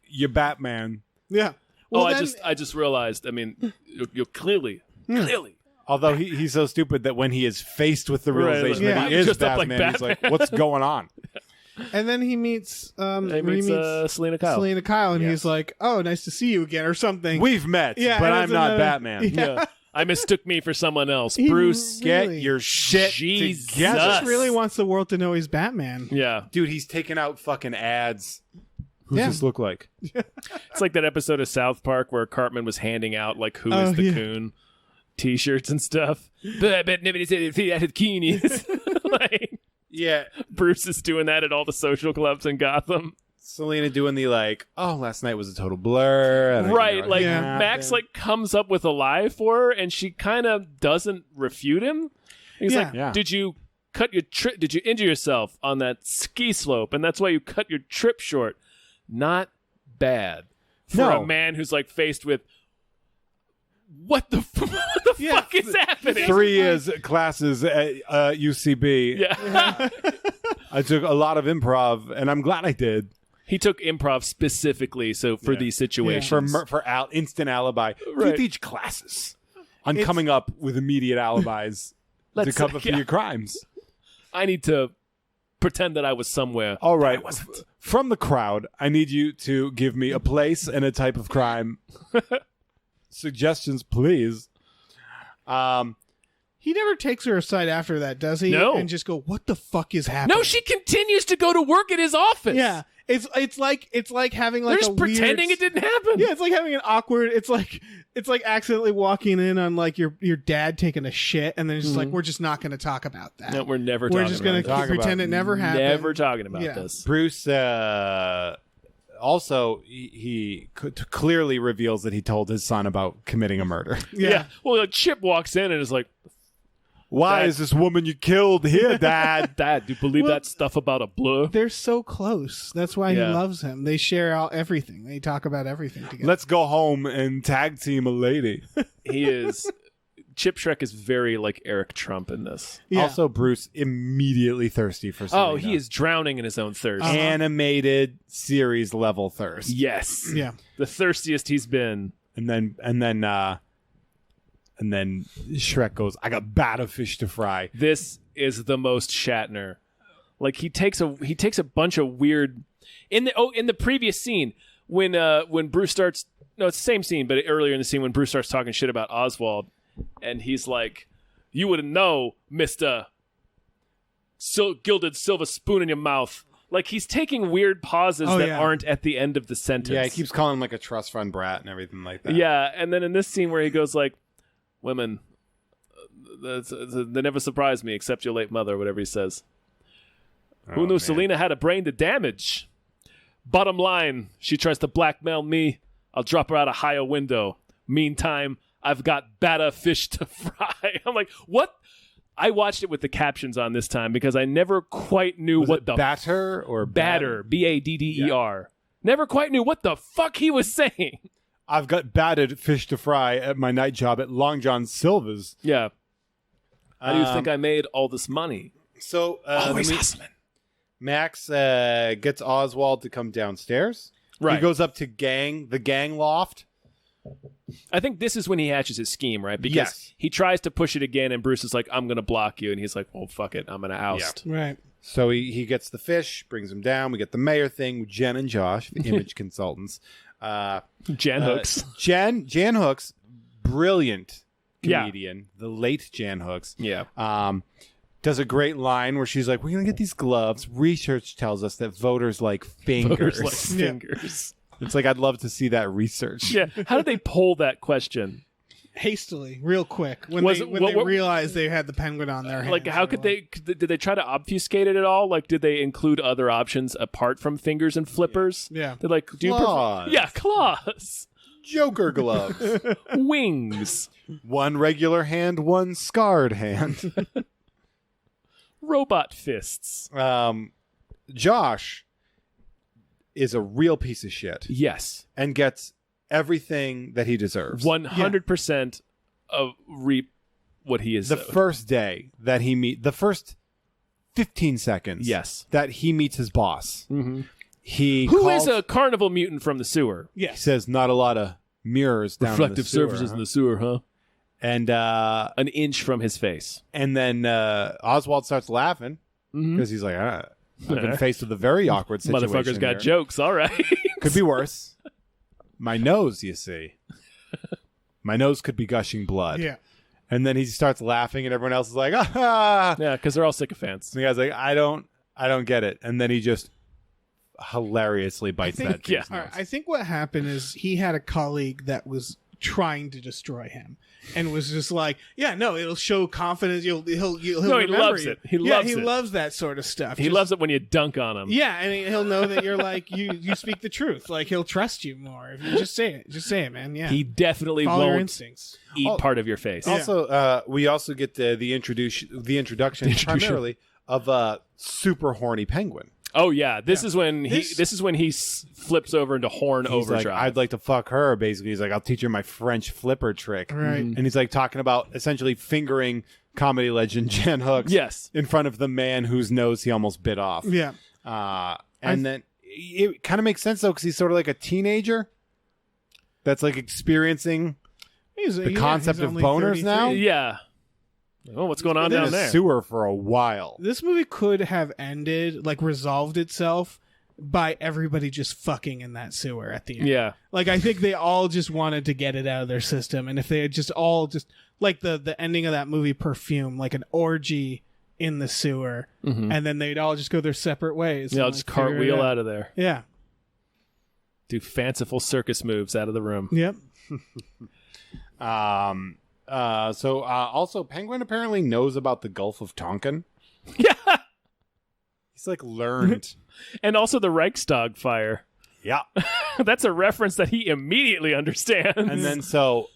you're Batman. Yeah. Well, I just realized, I mean, you're clearly. Although he's so stupid that when he is faced with the realization that he is Batman, he's like, what's going on? And then he meets Selena Kyle. And he's like, oh, nice to see you again, or something. We've met, but I'm not Batman. Yeah. I mistook me for someone else. Bruce, get your shit together. He just really wants the world to know he's Batman. Yeah. Dude, he's taking out fucking ads. Who's this look like? It's like that episode of South Park where Cartman was handing out, like, who is the coon t-shirts and stuff. But I bet nobody said who that coon is. Like, yeah. Bruce is doing that at all the social clubs in Gotham. Selena doing the, like, oh, last night was a total blur. Right, like, Max, like, comes up with a lie for her, and she kind of doesn't refute him. He's like, did you injure yourself on that ski slope, and that's why you cut your trip short? Not bad for a man who's, like, faced with what the fuck is happening? 3 years classes at UCB. Yeah. I took a lot of improv, and I'm glad I did. He took improv specifically for these situations. For instant alibi. You teach classes on coming up with immediate alibis to cover for your crimes. I need to pretend that I was somewhere. All right. I wasn't. From the crowd, I need you to give me a place and a type of crime. Suggestions, please. He never takes her aside after that, does he? No. And just go, what the fuck is happening? No, she continues to go to work at his office. Yeah. It's like having like They're just pretending it didn't happen. Yeah, it's like having an awkward. It's like accidentally walking in on like your dad taking a shit, and then it's just like, we're just not going to talk about that. No, we're never. We're just going to pretend it never happened. Never talking about this. Bruce also he clearly reveals that he told his son about committing a murder. Yeah. Well, like, Chip walks in and is like, why is this woman you killed here, Dad? Dad, do you believe that stuff about a blur? They're so close. That's why he loves him. They share out everything. They talk about everything together. Let's go home and tag team a lady. He is. Chip Shrek is very like Eric Trump in this. Yeah. Also, Bruce immediately thirsty for Selena. Oh, he is drowning in his own thirst. Animated series level thirst. Yes. Yeah. The thirstiest he's been. And then Shrek goes, I got bad fish to fry. This is the most Shatner. Like, he takes a bunch of weird in the previous scene when Bruce starts, no, it's the same scene, but earlier in the scene when Bruce starts talking shit about Oswald, and he's like, you wouldn't know, Mr. Gilded silver spoon in your mouth. Like, he's taking weird pauses that aren't at the end of the sentence. Yeah, he keeps calling him like a trust fund brat and everything like that. Yeah, and then in this scene where he goes like, women, they never surprise me except your late mother, whatever he says. Who knew Selena had a brain to damage? Bottom line, she tries to blackmail me. I'll drop her out a higher window. Meantime, I've got batter fish to fry. I'm like, what? I watched it with the captions on this time because I never quite knew what the batter or batter, Badder. Yeah. Never quite knew what the fuck he was saying. I've got battered fish to fry at my night job at Long John Silver's. Yeah. How do you think I made all this money? So always hustling. Max gets Oswald to come downstairs. Right. He goes up to the gang loft. I think this is when he hatches his scheme, right? Because he tries to push it again, and Bruce is like, I'm going to block you. And he's like, well, fuck it. I'm going to oust. Yeah. Right. So he gets the fish, brings him down. We get the mayor thing with Jen and Josh, the image consultants. Jan Hooks. Jan Hooks, brilliant comedian. The late Jan Hooks. Yeah. does a great line where she's like, we're going to get these gloves. Research tells us that voters like fingers. Voters like fingers. It's like, I'd love to see that research. Yeah. How did they pull that question? Hastily, real quick, when Was they it- when what- they realized they had the penguin on their hands. Like, how could they? Did they try to obfuscate it at all? Like, did they include other options apart from fingers and flippers? Yeah. They're like, do you Claws. yeah, claws, Joker gloves. wings, One regular hand, one scarred hand. robot fists. Josh is a real piece of shit Yes, and gets everything that he deserves. 100% of reap what he is. The first day that the first 15 seconds Yes. that he meets his boss, Mhm. he Who calls, is a carnival mutant from the sewer? he says not a lot of mirrors down in Reflective the sewer, surfaces huh? in the sewer, huh? And An inch from his face. and then Oswald starts laughing because he's like, I've been faced with a very awkward situation. Motherfucker's got here. jokes. All right. Could be worse. My nose, you see. My nose could be gushing blood. Yeah. And then he starts laughing, and everyone else is like, ah. Yeah, because they're all sycophants. And the guy's like, I don't get it. And then he just hilariously bites that dude's yeah. nose. All right, I think what happened is he had a colleague that was trying to destroy him, and was just like, "Yeah, no, it'll show confidence. He'll No, he remember loves you." it. He yeah, loves he it. loves that sort of stuff. He Just- loves it when you dunk on him. Yeah, and he'll know that you're like you speak the truth. Like he'll trust you more if you just say it. Just say it, man. Yeah, He definitely follow your won't instincts. eat part of your face. Also, we also get the introduction primarily of a super horny penguin. Oh yeah, this is when he flips over into horn He's overdrive. like, I'd like to fuck her. Basically, he's like, I'll teach her my French flipper trick. Right. And he's like talking about essentially fingering comedy legend Jan Hooks. Yes. In front of the man whose nose he almost bit off. Yeah, And then it kind of makes sense though, because he's sort of like a teenager that's like experiencing the concept of boners now. Yeah. Oh, what's going on in down a there? sewer for a while. This movie could have ended, like resolved itself by everybody just fucking in that sewer at the end. Yeah. Like I think they all just wanted to get it out of their system, and if they had just all just like the ending of that movie Perfume, like an orgy in the sewer, and then they'd all just go their separate ways. Yeah, I'll and, just like, figure it cartwheel out of there. Yeah. Do fanciful circus moves out of the room. Yep. Also, Penguin apparently knows about the Gulf of Tonkin. Yeah. He's like learned. And also the Reichstag fire. Yeah. That's a reference that he immediately understands. And then so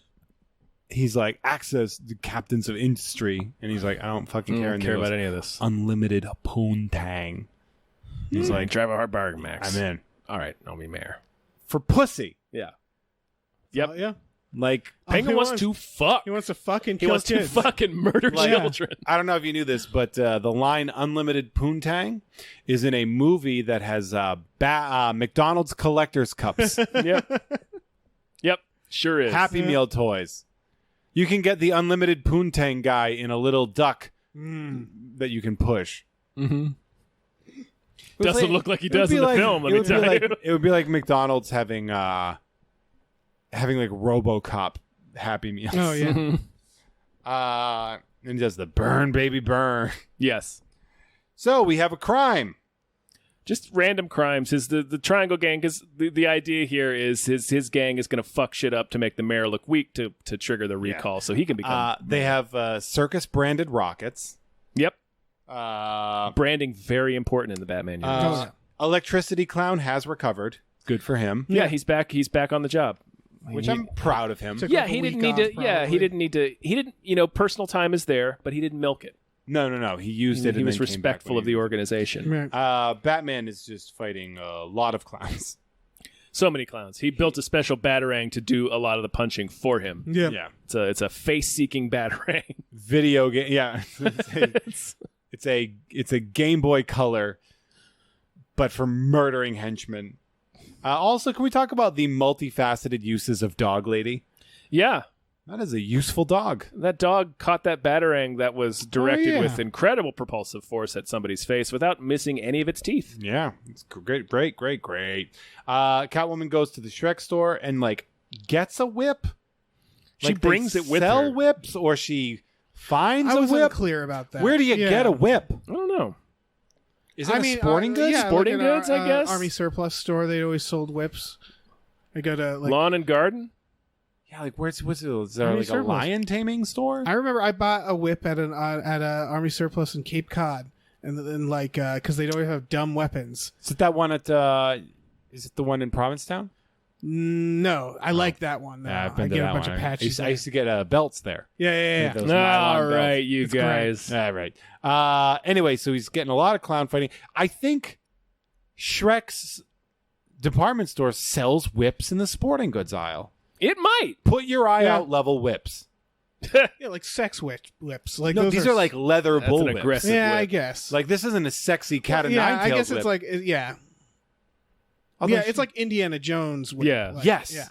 he's like, access the captains of industry. And he's like, I don't fucking care. And care he goes, about any of this. unlimited poontang. He's like, drive a hard bargain, Max. I'm in. All right, I'll be mayor. For pussy. Yeah. Yep. Yeah. Like, Penguin he wants wants- to fuck. He wants to fucking He kill wants to kids. fucking murder children. I don't know if you knew this, but the line "unlimited poontang" is in a movie that has McDonald's collector's cups, Yep. Sure is. Happy Meal toys. You can get the unlimited poontang guy in a little duck that you can push. Mm-hmm. It was Doesn't look like he it would does be in the like- film, let it me would be tell like- you. It would be like McDonald's having like RoboCop Happy Meals. Oh yeah. And just the burn, baby, burn. Yes. So we have a crime. Just random crimes. The Triangle Gang, because the idea here is his gang is going to fuck shit up to make the mayor look weak to trigger the recall, so he can become. They have circus branded rockets. Yep. Uh, Branding very important in the Batman universe. Electricity Clown has recovered. Good for him. Yeah, he's back. He's back on the job. Which I'm proud of him. Took Yeah, like a he didn't week need off, to. Yeah, probably. he didn't need to. He didn't. Personal time is there, but he didn't milk it. No. He used it. He and was then came back respectful when of the he- organization. Right. Batman is just fighting a lot of clowns. So many clowns. He built a special batarang to do a lot of the punching for him. Yeah. Yeah. It's a face-seeking batarang. Video game. Yeah. It's a Game Boy Color, but for murdering henchmen. Also, can we talk about the multifaceted uses of Dog Lady? Yeah. That is a useful dog. That dog caught that batarang that was directed yeah. with incredible propulsive force at somebody's face without missing any of its teeth. Yeah, it's great. Catwoman goes to the Shrek store and like gets a whip. She Like, they brings it with sell her. whips, or she finds I a wasn't whip? clear about that. Where do you get a whip? I don't know. Is it a sporting goods? Yeah, Sporting like goods, I guess? Army surplus store. They always sold whips. I go to like. Lawn and garden? Yeah, like what's it? Is there Army like a surplus. lion taming store? I remember I bought a whip at an Army surplus in Cape Cod, and then like because they'd always have dumb weapons. Is it that one at? Is it the one in Provincetown? No, I like that one. Though. Yeah, I've been I to get that a bunch one. of patches. I used to get belts there. Yeah. Those nylon All belts. right, you It's great. guys. All right. Anyway, so he's getting a lot of clown fighting. I think Shrek's department store sells whips in the sporting goods aisle. It might. Put your eye Yeah. out level whips. Yeah, like sex whips. Like No, those these are like leather That's bull an whips. aggressive Yeah, I whip. guess. Like this isn't a sexy cat of yeah, nine I tails guess whip. it's like yeah. Although Yeah, it's like Indiana Jones. Whip. Yeah. Like, Yes. Yeah.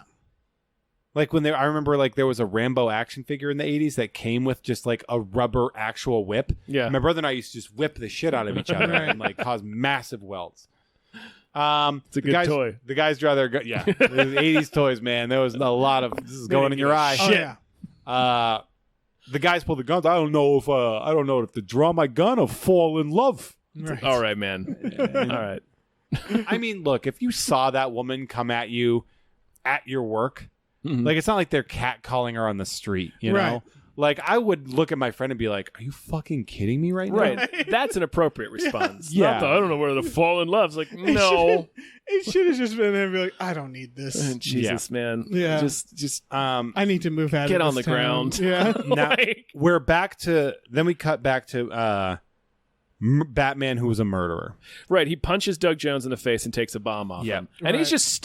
Like when I remember like there was a Rambo action figure in the 80s that came with just like a rubber actual whip. Yeah. My brother and I used to just whip the shit out of each other Right. and like cause massive welts. It's a good toy. The guys rather go, yeah. The 80s toys, man. There was a lot of this is going in your eye. Oh, yeah. The guys pull the guns. I don't know if to draw my gun or fall in love. Right. All right, man. All right. I mean, look, if you saw that woman come at you at your work, like it's not like they're catcalling her on the street, you know? Right. Like I would look at my friend and be like, "Are you fucking kidding me right now?" Right. That's an appropriate response. Yeah. Not the, I don't know where the fall in love's like, no. It should have just been there and be like, I don't need this. Jesus, man. Yeah. Just I need to move out get of on this the town. ground. Yeah. Now Like- we're back to. Then we cut back to Batman, who was a murderer. Right, he punches Doug Jones in the face and takes a bomb off Yeah. him. And he's just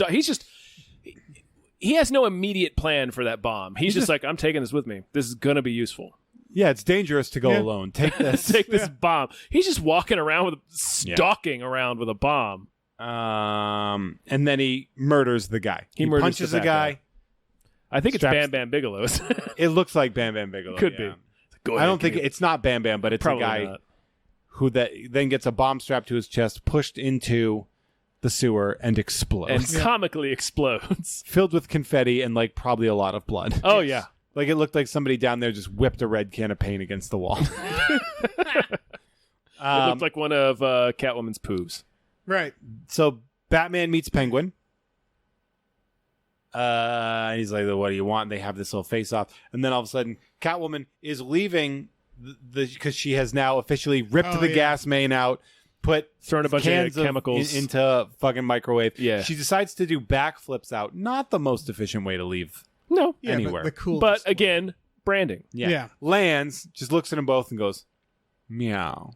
he has no immediate plan for that bomb. He's just like, I'm taking this with me. This is going to be useful. Yeah, it's dangerous to go Yeah. alone. Take this. Take this bomb. He's just walking around stalking around with a bomb. And then he murders the guy. He murders punches the the bad guy. guy. I think it's Straps- Bam Bam Bigelow's. It looks like Bam Bam Bigelow. Could yeah. be. Go I ahead, don't think give me- it's not Bam Bam, but it's Probably a guy not. who then gets a bomb strapped to his chest, pushed into the sewer, and And explodes, comically explodes. filled with confetti and like probably a lot of blood. Oh yeah. Like it looked like somebody down there just whipped a red can of paint against the wall. It looked like one of Catwoman's poos. Right. So Batman meets Penguin. He's like, "What do you want?" And they have this little face-off, and then all of a sudden, Catwoman is leaving because she has now officially ripped the gas main out, put Thrown a bunch cans of chemicals into fucking microwave. Yeah. She decides to do backflips out. Not the most efficient way to leave. No. Yeah, Anywhere. But the coolest. But again, branding. Yeah. Lands, just looks at them both and goes, meow.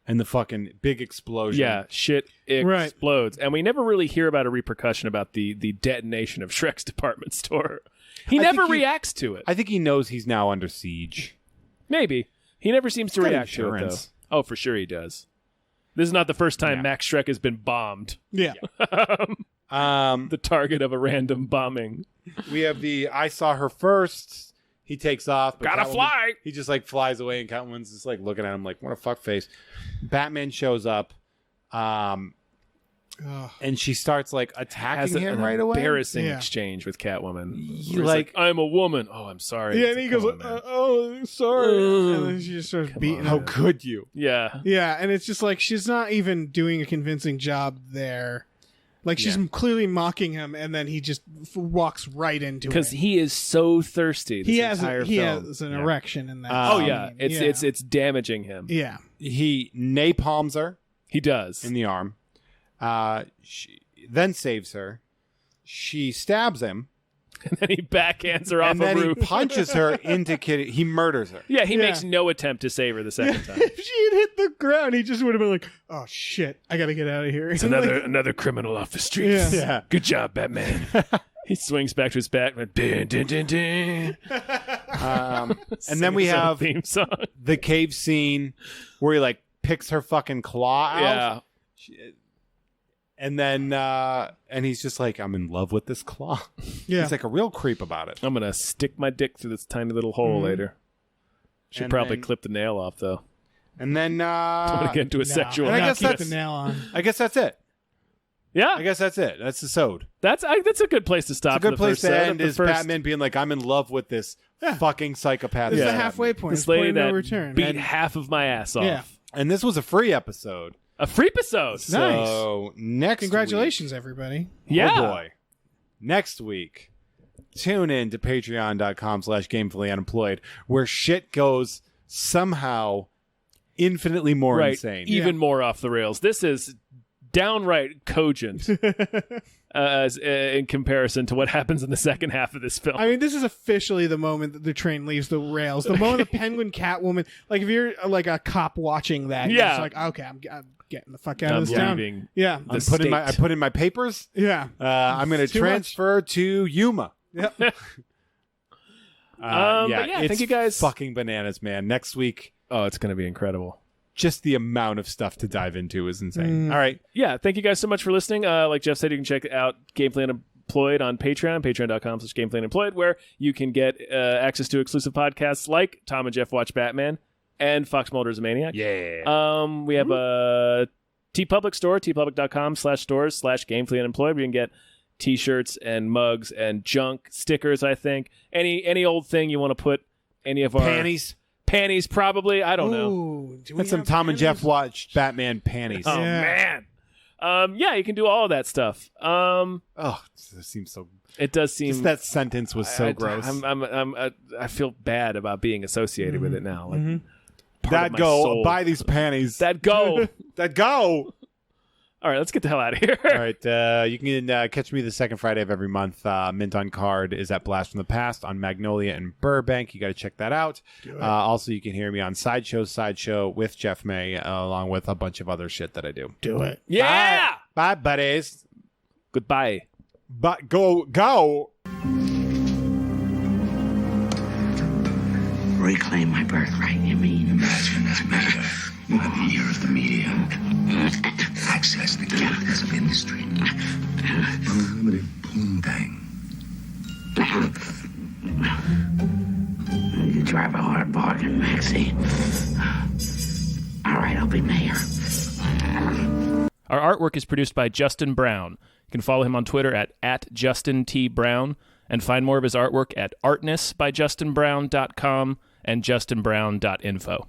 And the fucking big explosion. Yeah, shit Right. explodes. And we never really hear about a repercussion about the detonation of Shrek's department store. He I never think he- reacts to it. I think he knows he's now under siege. Maybe. He never seems to He's got react to it, though. insurance. Oh, for sure he does. This is not the first time Yeah. Max Shrek has been bombed. Yeah. The target of a random bombing. We have the I saw her first. He takes off. But Gotta Catwoman- fly! He just like flies away, and Catwoman's just like looking at him like, what a fuckface. Batman shows up, and she starts like Has attacking him an right away. embarrassing Yeah. exchange with Catwoman. You Where he's like- I'm a woman. Oh, I'm sorry. Yeah, It's and he like, goes, come on, man. "Oh, sorry," and then she just starts beating How him. could you? Yeah. Yeah, and it's just like she's not even doing a convincing job there. Like she's Yeah. clearly mocking him, and then he just walks right into it. Because he is so thirsty. he This has entire he film. has an Yeah. erection in that. Oh Um, yeah, it's damaging him. yeah. He napalms her He does. in the arm. She then saves her. She stabs him, And then he backhands her off and a then he roof. punches her into Kitty. He murders her. Yeah, he Yeah. makes no attempt to save her the second time. If she had hit the ground, he just would have been like, "Oh shit, I gotta get out of here." It's another criminal off the streets. Yeah. Yeah. Good job, Batman. He swings back to his back. And dun, dun, dun, dun. And then we His own have theme song. the cave scene where he like picks her fucking claw out. Yeah, And then and he's just like, I'm in love with this claw. Yeah. He's like a real creep about it. I'm gonna stick my dick through this tiny little hole later. Should And probably then- clip the nail off though. And then I'm gonna get into a sexual. And I Now guess keep that's- the nail on. I guess that's it. Yeah, I guess that's it. That's the sode. that's a good place to stop. It's a good for the place first to set. end The is first- Batman being like, I'm in love with this fucking psychopath. This is the stabbed halfway me. point. This It's point lady of no that return. beat And- half of my ass off. Yeah. And this was a free episode. A free episode. So next Congratulations, everybody. week, Yeah. oh boy. Next week, tune in to patreon.com/gamefullyunemployed, where shit goes somehow infinitely more Right. insane. Even more off the rails. This is downright cogent in comparison to what happens in the second half of this film. I mean, this is officially the moment that the train leaves the rails. The moment the Penguin Catwoman, like if you're like a cop watching that, you're Yeah. just like, okay, I'm getting the fuck out I'm of this town. leaving. Yeah, I put in my papers. yeah. I'm going to too transfer to Yuma. Yep. But yeah, it's thank you guys. fucking bananas, man. Next week, Oh, it's going to be incredible. just the amount of stuff to dive into is insane. All right. Yeah, thank you guys so much for listening. Like Jeff said, you can check out Gamefully Unemployed on Patreon, patreon.com/gamefullyunemployed, where you can get access to exclusive podcasts like Tom and Jeff Watch Batman and Fox Mulder's Maniac. Yeah. We have a TeePublic store, tpublic.com/stores/gamefullyunemployed, where you can get t-shirts and mugs and junk stickers, I think. Any old thing you want to put any of our... Panties, probably. I don't know. Ooh, do we That's some have Tom and Jeff panties? watched Batman panties. Oh, Yeah. man. Yeah, you can do all of that stuff. Oh, this seems so... It does seem... Just that sentence was so gross. I feel bad about being associated with it now. Like, part of That my go, soul. buy these panties. That go. That go. All right, let's get the hell out of here. All right, you can catch me the second Friday of every month. Mint on Card is at Blast from the Past on Magnolia and Burbank. You got to check that out. Also, you can hear me on Sideshow with Jeff May, along with a bunch of other shit that I do. Do it. Yeah. Bye, buddies. Goodbye. But go. Reclaim my birthright, you mean? Imagine that matter. You have the ear of the media. Access the captains of industry. Unlimited poontang. You drive a hard bargain, Maxie. All right, I'll be mayor. Our artwork is produced by Justin Brown. You can follow him on Twitter at Justin T. Brown and find more of his artwork at artnessbyjustinbrown.com and justinbrown.info.